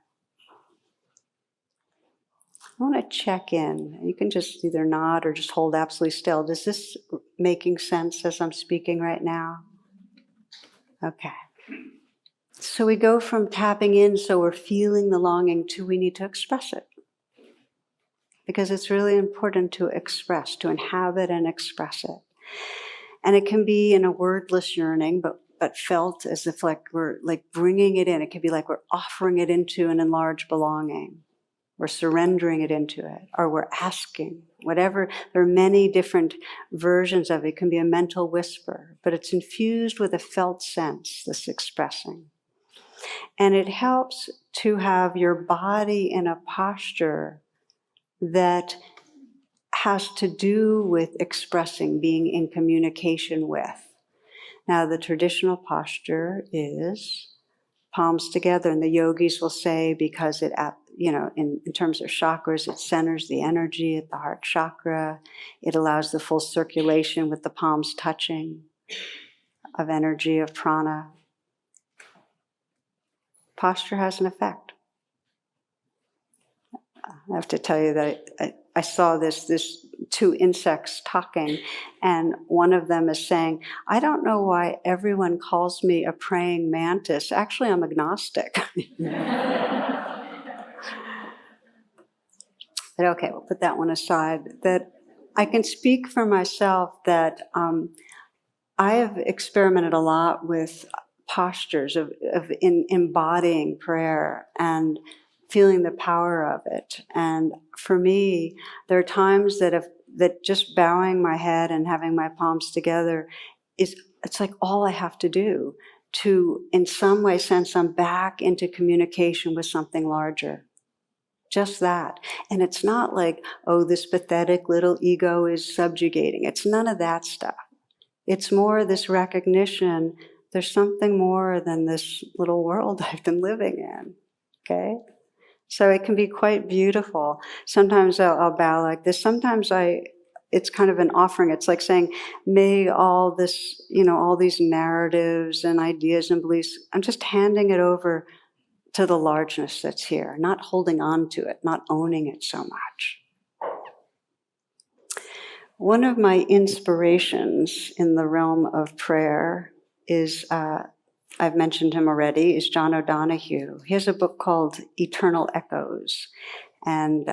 I want to check in. You can just either nod or just hold absolutely still. Is this making sense as I'm speaking right now? Okay. So we go from tapping in, so we're feeling the longing, to we need to express it. Because it's really important to express, to inhabit and express it. And it can be in a wordless yearning, but felt as if like we're like bringing it in. It can be like we're offering it into an enlarged belonging. We're surrendering it into it, or we're asking, whatever. There are many different versions of it. It can be a mental whisper, but it's infused with a felt sense, this expressing. And it helps to have your body in a posture that has to do with expressing, being in communication with. Now, the traditional posture is palms together, and the yogis will say, because it, in terms of chakras, it centers the energy at the heart chakra. It allows the full circulation with the palms touching of energy, of prana. Posture has an effect. I have to tell you that I saw this two insects talking, and one of them is saying, I don't know why everyone calls me a praying mantis. Actually, I'm agnostic. But okay, we'll put that one aside. That I can speak for myself that I have experimented a lot with postures of embodying prayer and feeling the power of it. And for me, there are times that just bowing my head and having my palms together it's like all I have to do to, in some way, sense I'm back into communication with something larger. Just that. And it's not like, oh, this pathetic little ego is subjugating. It's none of that stuff. It's more this recognition, there's something more than this little world I've been living in. Okay? So it can be quite beautiful. Sometimes I'll bow like this. Sometimes it's kind of an offering. It's like saying, may all this, all these narratives and ideas and beliefs, I'm just handing it over to the largeness that's here, not holding on to it, not owning it so much. One of my inspirations in the realm of prayer is, I've mentioned him already, is John O'Donohue. He has a book called Eternal Echoes. And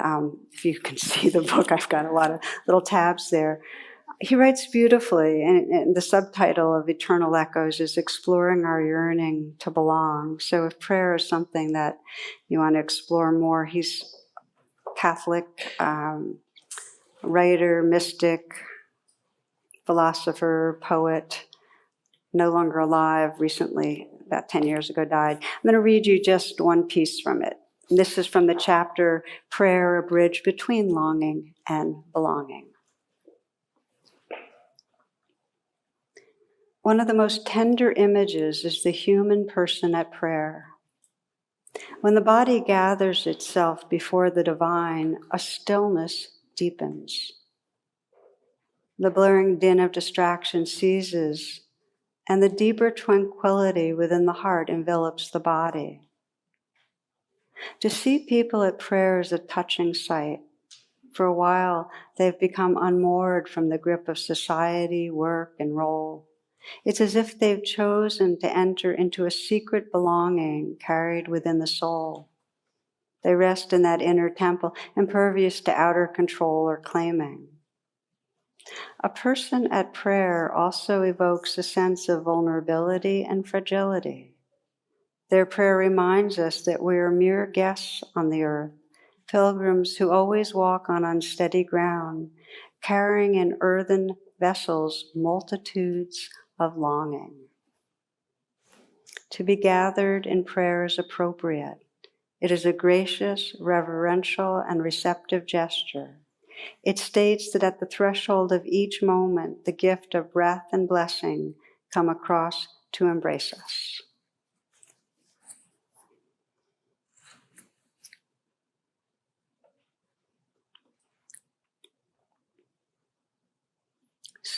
if you can see the book, I've got a lot of little tabs there. He writes beautifully, and the subtitle of Eternal Echoes is Exploring Our Yearning to Belong. So if prayer is something that you want to explore more, he's Catholic, writer, mystic, philosopher, poet, no longer alive, recently, about 10 years ago, died. I'm going to read you just one piece from it. And this is from the chapter, Prayer, a Bridge Between Longing and Belonging. One of the most tender images is the human person at prayer. When the body gathers itself before the divine, a stillness deepens. The blurring din of distraction ceases, and the deeper tranquility within the heart envelops the body. To see people at prayer is a touching sight. For a while, they've become unmoored from the grip of society, work, and role. It's as if they've chosen to enter into a secret belonging carried within the soul. They rest in that inner temple, impervious to outer control or claiming. A person at prayer also evokes a sense of vulnerability and fragility. Their prayer reminds us that we are mere guests on the earth, pilgrims who always walk on unsteady ground, carrying in earthen vessels multitudes of longing. To be gathered in prayer is appropriate. It is a gracious, reverential, and receptive gesture. It states that at the threshold of each moment, the gift of breath and blessing come across to embrace us.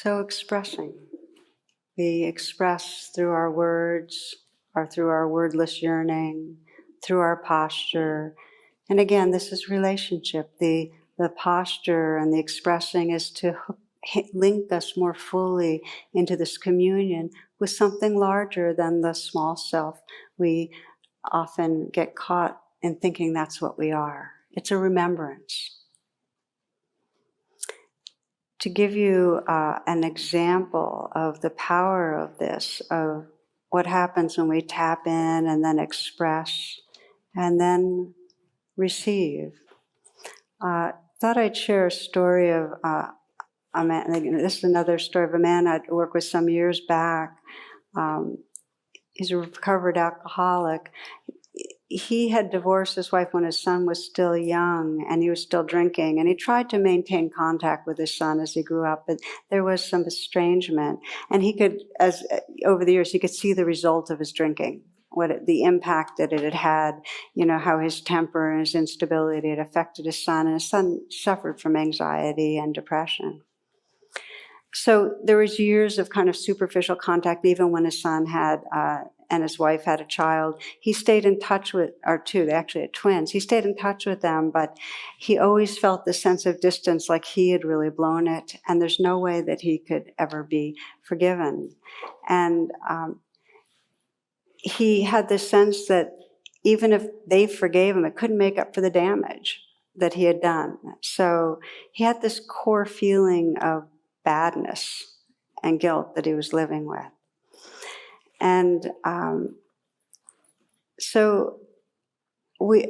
So expressing. We express through our words, or through our wordless yearning, through our posture. And again, this is relationship. The posture and the expressing is to link us more fully into this communion with something larger than the small self. We often get caught in thinking that's what we are. It's a remembrance. To give you an example of the power of this, of what happens when we tap in and then express and then receive. Thought I'd share a story of a man. This is another story of a man I'd worked with some years back. He's a recovered alcoholic. He had divorced his wife when his son was still young, and he was still drinking, and he tried to maintain contact with his son as he grew up, but there was some estrangement, and he could, as over the years, he could see the result of his drinking, the impact that it had had, how his temper and his instability had affected his son, and his son suffered from anxiety and depression. So there was years of kind of superficial contact, even when his son had and his wife had a child. He stayed in touch with, or two, they actually had twins. He stayed in touch with them, but he always felt this sense of distance, like he had really blown it, and there's no way that he could ever be forgiven. And he had this sense that even if they forgave him, it couldn't make up for the damage that he had done. So he had this core feeling of badness and guilt that he was living with. And so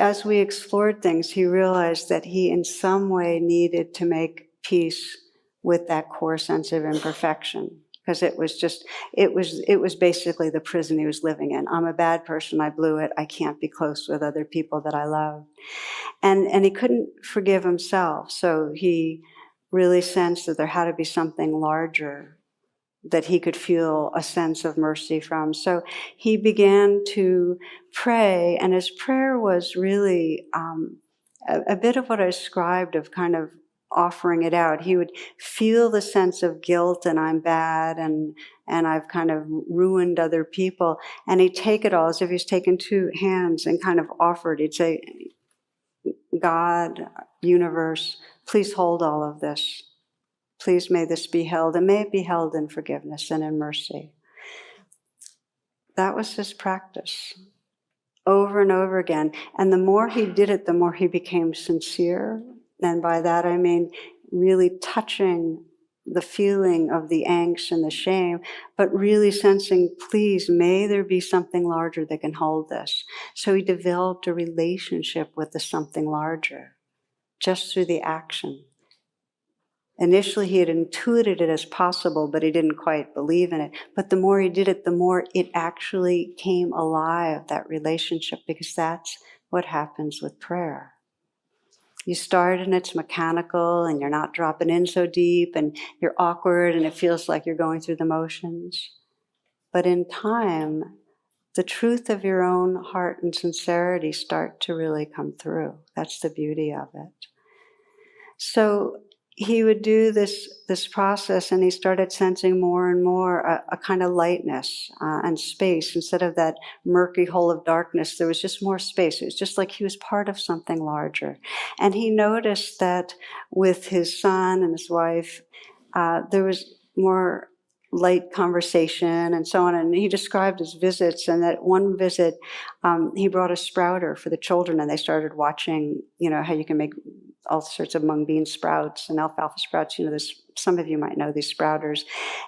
as we explored things, he realized that he in some way needed to make peace with that core sense of imperfection, because it was basically the prison he was living in. I'm a bad person, I blew it, I can't be close with other people that I love. And he couldn't forgive himself, so he really sensed that there had to be something larger that he could feel a sense of mercy from. So he began to pray, and his prayer was really a bit of what I described, of kind of offering it out. He would feel the sense of guilt, and I'm bad, and I've kind of ruined other people, and he'd take it all as if he's taken two hands and kind of offered. He'd say, God, universe, please hold all of this. Please may this be held, and may it be held in forgiveness and in mercy. That was his practice, over and over again. And the more he did it, the more he became sincere. And by that I mean really touching the feeling of the angst and the shame, but really sensing, please, may there be something larger that can hold this. So he developed a relationship with the something larger, just through the action. Initially, he had intuited it as possible, but he didn't quite believe in it. But the more he did it, the more it actually came alive, that relationship, because that's what happens with prayer. You start and it's mechanical, and you're not dropping in so deep, and you're awkward, and it feels like you're going through the motions. But in time, the truth of your own heart and sincerity start to really come through. That's the beauty of it. So he would do this process, and he started sensing more and more a kind of lightness and space. Instead of that murky hole of darkness, there was just more space. It was just like he was part of something larger. And he noticed that with his son and his wife, there was more light conversation and so on. And he described his visits, and that one visit, he brought a sprouter for the children, and they started watching, how you can make all sorts of mung bean sprouts and alfalfa sprouts. Some of you might know these sprouters.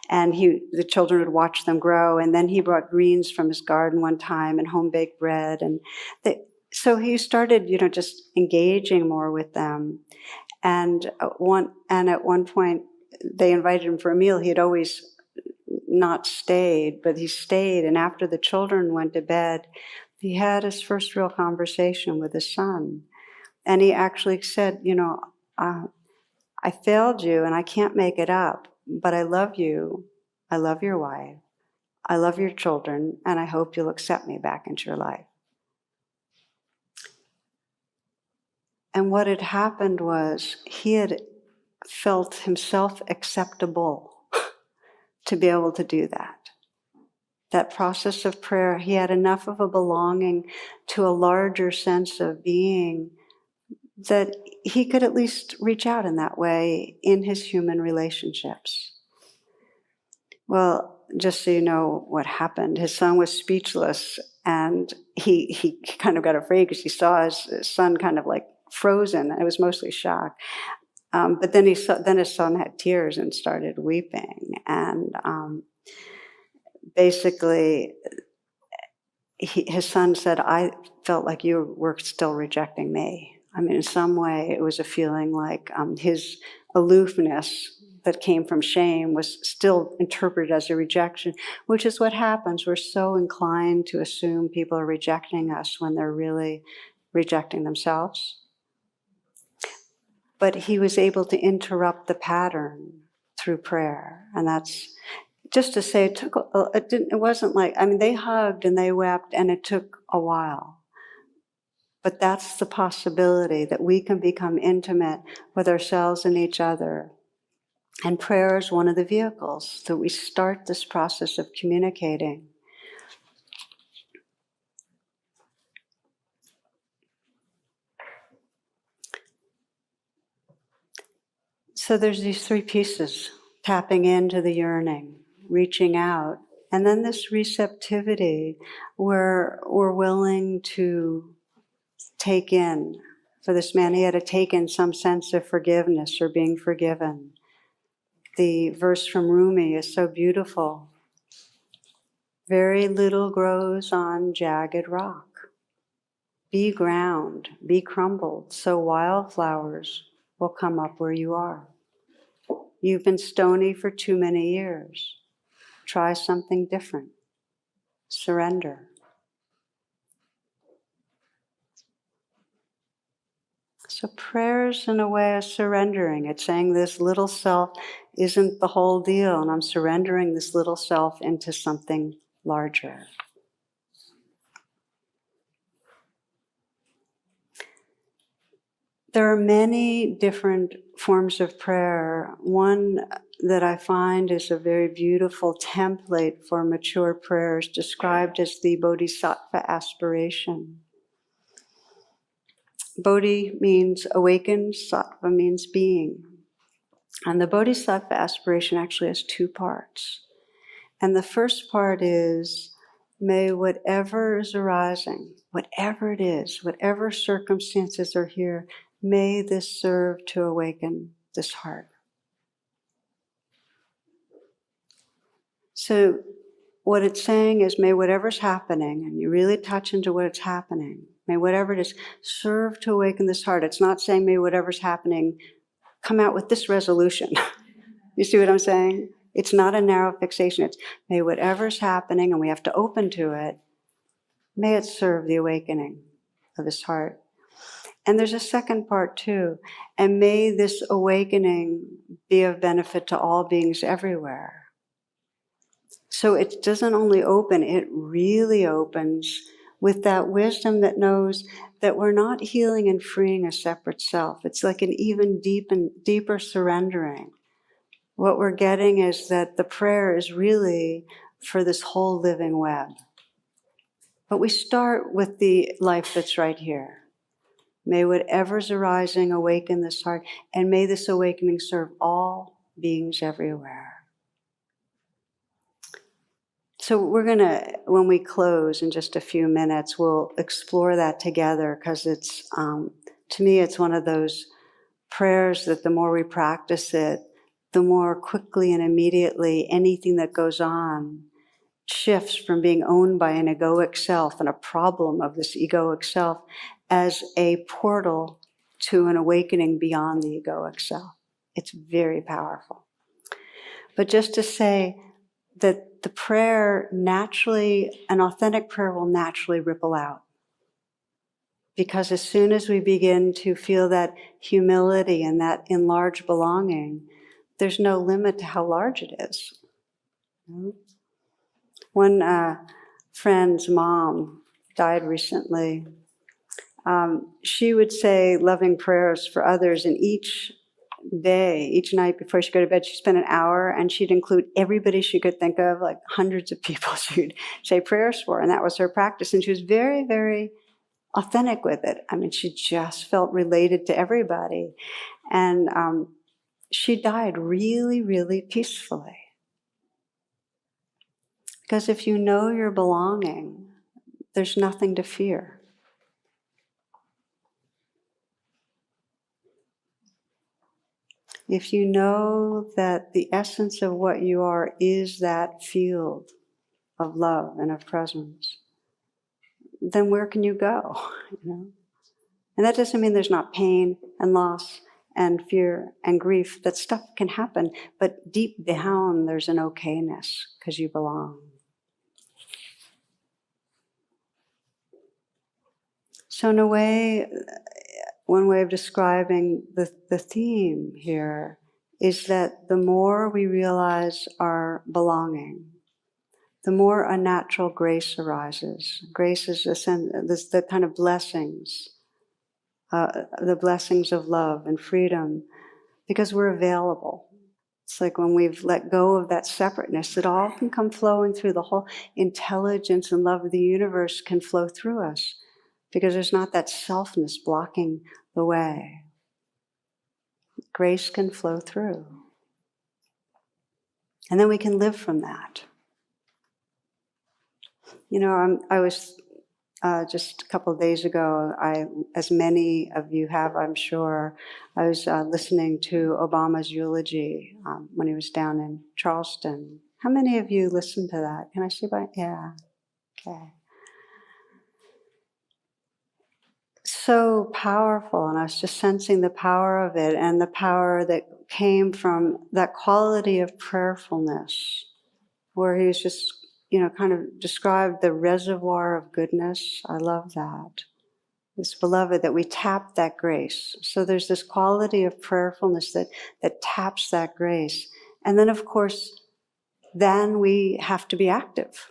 And the children would watch them grow. And then he brought greens from his garden one time and home-baked bread. And so he started, just engaging more with them. And at one point, they invited him for a meal. He had always not stayed, but he stayed. And after the children went to bed, he had his first real conversation with his son. And he actually said, I failed you and I can't make it up, but I love you. I love your wife. I love your children, and I hope you'll accept me back into your life. And what had happened was he had felt himself acceptable to be able to do that. That process of prayer, he had enough of a belonging to a larger sense of being that he could at least reach out in that way in his human relationships. Well, just so you know what happened, his son was speechless, and he kind of got afraid because he saw his son kind of like frozen. It was mostly shock. But then his son had tears and started weeping. And basically, his son said, I felt like you were still rejecting me. I mean, in some way, it was a feeling like his aloofness that came from shame was still interpreted as a rejection, which is what happens. We're so inclined to assume people are rejecting us when they're really rejecting themselves. But he was able to interrupt the pattern through prayer. And that's just to say, it wasn't like, I mean, they hugged and they wept, and it took a while. But that's the possibility, that we can become intimate with ourselves and each other. And prayer is one of the vehicles that we start this process of communicating. So there's these three pieces: tapping into the yearning, reaching out, and then this receptivity where we're willing to take in. For this man, he had to take in some sense of forgiveness or being forgiven. The verse from Rumi is so beautiful. Very little grows on jagged rock. Be ground, be crumbled, so wildflowers will come up where you are. You've been stony for too many years. Try something different. Surrender. So prayer's in a way of surrendering. It's saying this little self isn't the whole deal, and I'm surrendering this little self into something larger. There are many different forms of prayer. One that I find is a very beautiful template for mature prayers, described as the bodhisattva aspiration. Bodhi means awakened, sattva means being. And the bodhisattva aspiration actually has two parts. And the first part is, may whatever is arising, whatever it is, whatever circumstances are here, may this serve to awaken this heart. So what it's saying is, may whatever's happening, and you really touch into what's happening, may whatever it is serve to awaken this heart. It's not saying may whatever's happening come out with this resolution. You see what I'm saying? It's not a narrow fixation. It's may whatever's happening, and we have to open to it, may it serve the awakening of this heart. And there's a second part too. And may this awakening be of benefit to all beings everywhere. So it doesn't only open, it really opens with that wisdom that knows that we're not healing and freeing a separate self. It's like an even deeper surrendering. What we're getting is that the prayer is really for this whole living web. But we start with the life that's right here. May whatever's arising awaken this heart, and may this awakening serve all beings everywhere. So we're going to, when we close in just a few minutes, we'll explore that together, because it's, to me, it's one of those prayers that the more we practice it, the more quickly and immediately anything that goes on shifts from being owned by an egoic self and a problem of this egoic self as a portal to an awakening beyond the egoic self. It's very powerful. But just to say that the prayer naturally, an authentic prayer will naturally ripple out. Because as soon as we begin to feel that humility and that enlarged belonging, there's no limit to how large it is. One friend's mom died recently. She would say loving prayers for others, and each day, each night before she'd go to bed, she'd spend an hour and she'd include everybody she could think of, like hundreds of people she'd say prayers for. And that was her practice. And she was very, very authentic with it. I mean, she just felt related to everybody. And she died really, really peacefully. Because if you know your belonging, there's nothing to fear. If you know that the essence of what you are is that field of love and of presence, then where can you go? You know? And that doesn't mean there's not pain and loss and fear and grief. That stuff can happen, but deep down there's an okayness because you belong. So in a way, one way of describing the theme here is that the more we realize our belonging, the more a natural grace arises. Grace is the kind of blessings, the blessings of love and freedom, because we're available. It's like when we've let go of that separateness, it all can come flowing through. The whole intelligence and love of the universe can flow through us, because there's not that selfness blocking the way. Grace can flow through. And then we can live from that. You know, I was just a couple of days ago, as many of you have, I'm sure, I was listening to Obama's eulogy when he was down in Charleston. How many of you listened to that? Can I see by? Yeah. Okay. So powerful, and I was just sensing the power of it and the power that came from that quality of prayerfulness, where he was just, you know, kind of described the reservoir of goodness. I love that. This beloved, that we tap that grace. So there's this quality of prayerfulness that taps that grace. And then, of course, then we have to be active.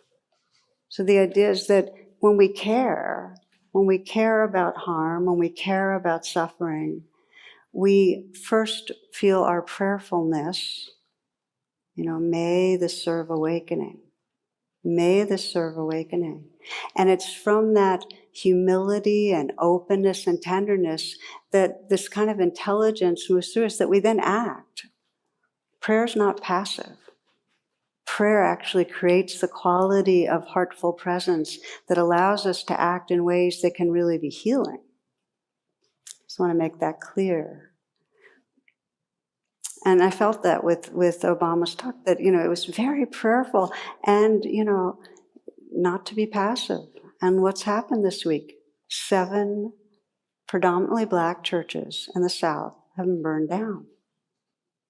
So the idea is that when we care about harm, when we care about suffering, we first feel our prayerfulness, you know, may this serve awakening. May this serve awakening. And it's from that humility and openness and tenderness that this kind of intelligence moves through us, that we then act. Prayer's not passive. Prayer actually creates the quality of heartful presence that allows us to act in ways that can really be healing. Just want to make that clear. And I felt that with Obama's talk, that, you know, it was very prayerful and, you know, not to be passive. And what's happened this week? 7 predominantly Black churches in the South have been burned down.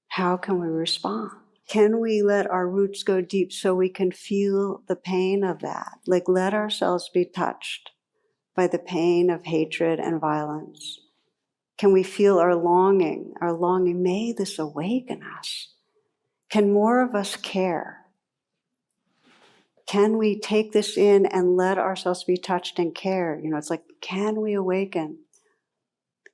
How can we respond? Can we let our roots go deep so we can feel the pain of that? Like, let ourselves be touched by the pain of hatred and violence. Can we feel our longing, may this awaken us? Can more of us care? Can we take this in and let ourselves be touched and care? You know, it's like, can we awaken?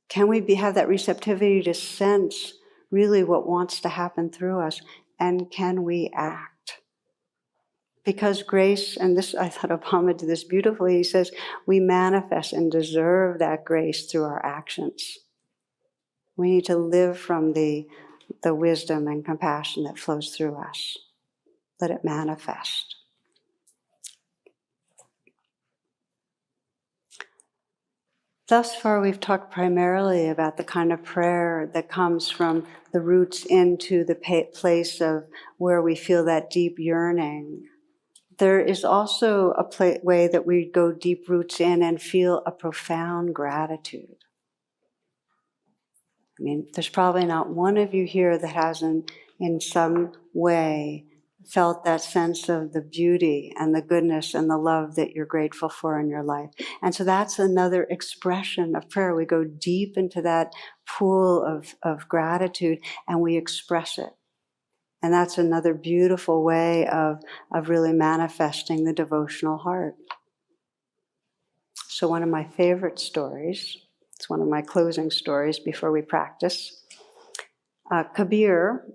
Can we have that receptivity to sense really what wants to happen through us? And can we act? Because grace, and this, I thought Obama did this beautifully, he says, we manifest and deserve that grace through our actions. We need to live from the wisdom and compassion that flows through us. Let it manifest. Thus far, we've talked primarily about the kind of prayer that comes from the roots into the place of where we feel that deep yearning. There is also a way that we go deep roots in and feel a profound gratitude. I mean, there's probably not one of you here that hasn't, in some way, felt that sense of the beauty and the goodness and the love that you're grateful for in your life. And so that's another expression of prayer. We go deep into that pool of gratitude and we express it. And that's another beautiful way of really manifesting the devotional heart. So one of my favorite stories, it's one of my closing stories before we practice. Kabir,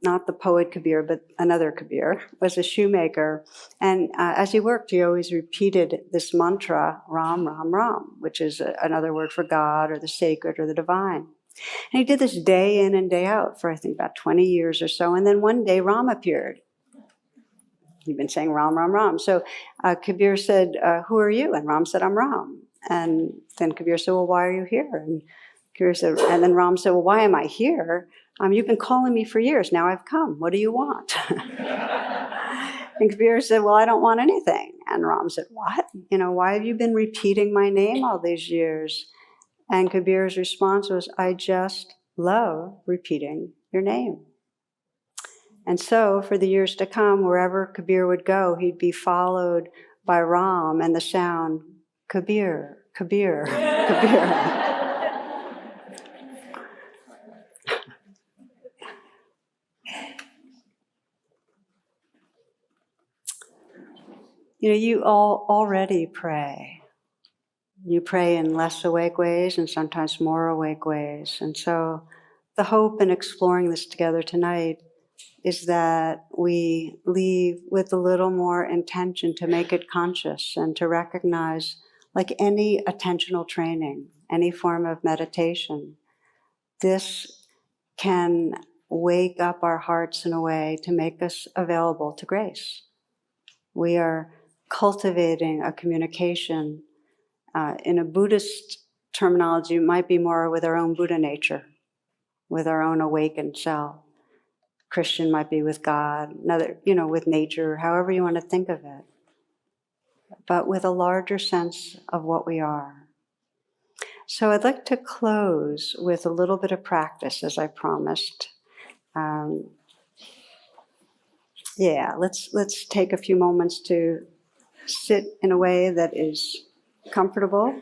not the poet Kabir, but another Kabir, was a shoemaker. And as he worked, he always repeated this mantra, Ram, Ram, Ram, which is another word for God or the sacred or the divine. And he did this day in and day out for, I think, about 20 years or so. And then one day, Ram appeared. He'd been saying Ram, Ram, Ram. So Kabir said, who are you? And Ram said, I'm Ram. And then Kabir said, well, why are you here? And Kabir said, and then Ram said, well, why am I here? You've been calling me for years. Now I've come. What do you want? And Kabir said, well, I don't want anything. And Ram said, what? Why have you been repeating my name all these years? And Kabir's response was, I just love repeating your name. And so for the years to come, wherever Kabir would go, he'd be followed by Ram and the sound, Kabir, Kabir, Kabir. You all already pray. You pray in less awake ways and sometimes more awake ways. And so the hope in exploring this together tonight is that we leave with a little more intention to make it conscious and to recognize, like any attentional training, any form of meditation, this can wake up our hearts in a way to make us available to grace. We are cultivating a communication. In a Buddhist terminology, it might be more with our own Buddha nature, with our own awakened self. Christian might be with God, another, with nature, however you want to think of it, but with a larger sense of what we are. So I'd like to close with a little bit of practice, as I promised. Let's take a few moments to sit in a way that is comfortable.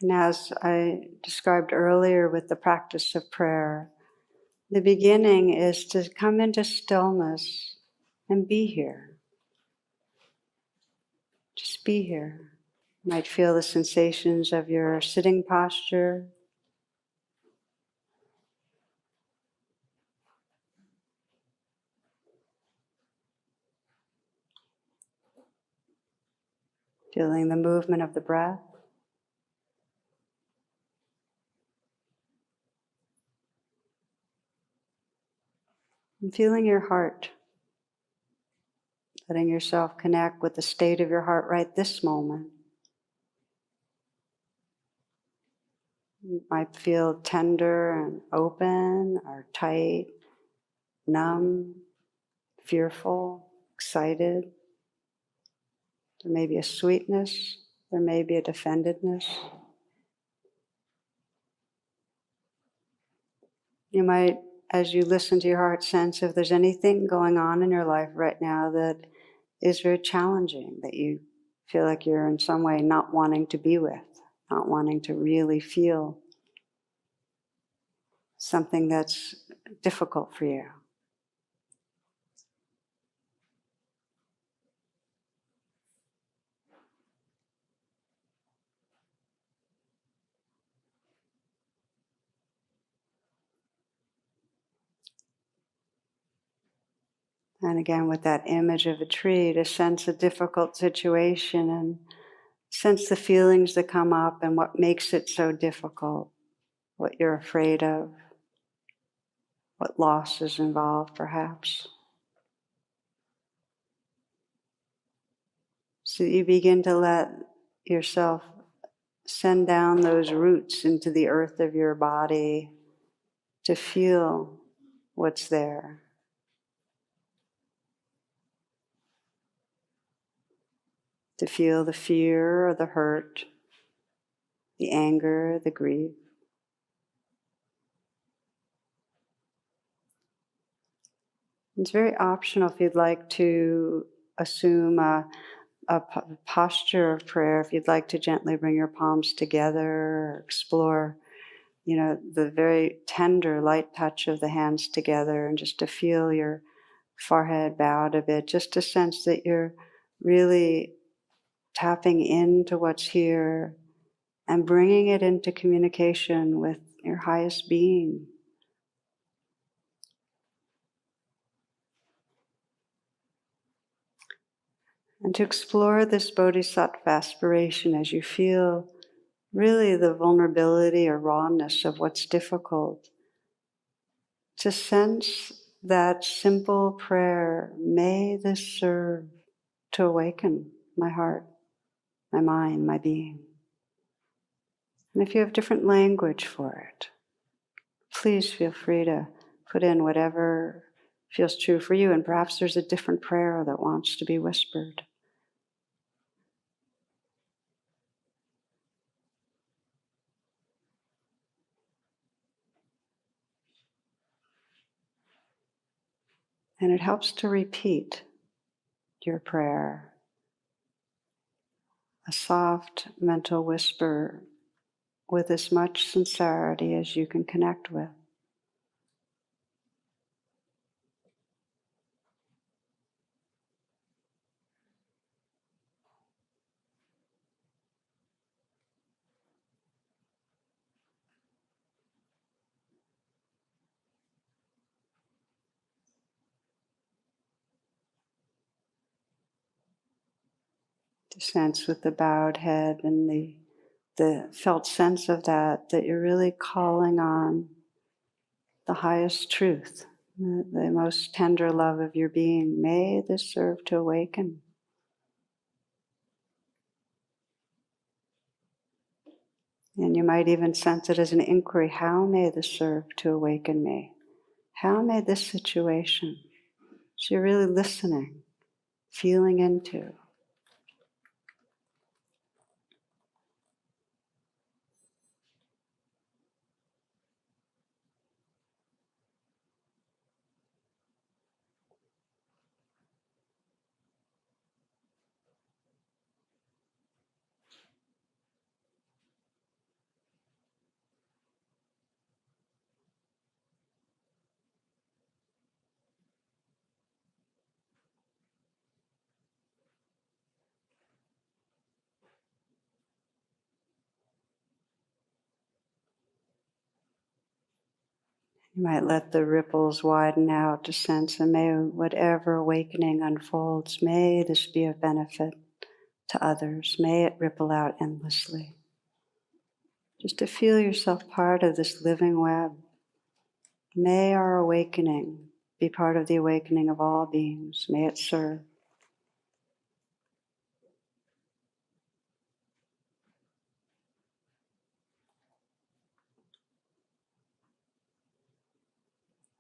And as I described earlier with the practice of prayer, the beginning is to come into stillness and be here. Just be here. You might feel the sensations of your sitting posture. Feeling the movement of the breath. And feeling your heart. Letting yourself connect with the state of your heart right this moment. You might feel tender and open or tight, numb, fearful, excited. There may be a sweetness, there may be a defendedness. You might, as you listen to your heart, sense if there's anything going on in your life right now that is very challenging, that you feel like you're in some way not wanting to be with, not wanting to really feel something that's difficult for you. And again, with that image of a tree, to sense a difficult situation and sense the feelings that come up and what makes it so difficult, what you're afraid of, what loss is involved perhaps. So you begin to let yourself send down those roots into the earth of your body to feel what's there. To feel the fear or the hurt, the anger, the grief. It's very optional if you'd like to assume a posture of prayer, if you'd like to gently bring your palms together or explore the very tender, light touch of the hands together, and just to feel your forehead bowed a bit, just to sense that you're really tapping into what's here and bringing it into communication with your highest being. And to explore this bodhisattva aspiration as you feel really the vulnerability or rawness of what's difficult, to sense that simple prayer, may this serve to awaken my heart, my mind, my being. And if you have different language for it, please feel free to put in whatever feels true for you, and perhaps there's a different prayer that wants to be whispered. And it helps to repeat your prayer, a soft mental whisper with as much sincerity as you can connect with. To sense with the bowed head and the felt sense of that you're really calling on the highest truth, the most tender love of your being. May this serve to awaken. And you might even sense it as an inquiry, how may this serve to awaken me? How may this situation? So you're really listening, feeling into. You might let the ripples widen out to sense, and may whatever awakening unfolds, may this be of benefit to others. May it ripple out endlessly. Just to feel yourself part of this living web. May our awakening be part of the awakening of all beings. May it serve.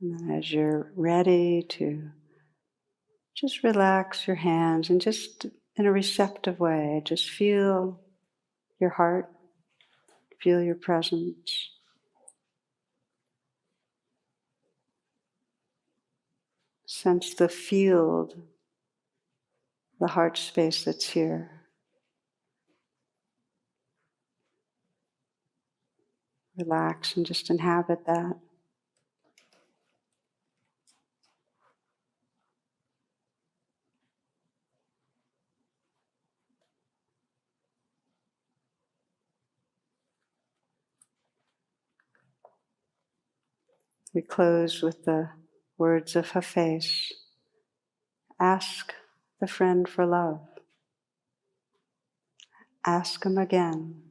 And then as you're ready to just relax your hands and just in a receptive way, just feel your heart, feel your presence. Sense the field, the heart space that's here. Relax and just inhabit that. We close with the words of Hafiz. Ask the friend for love. Ask him again.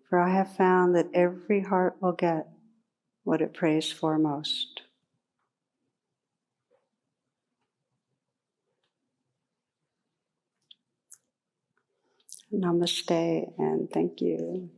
For I have found that every heart will get what it prays for most. Namaste and thank you.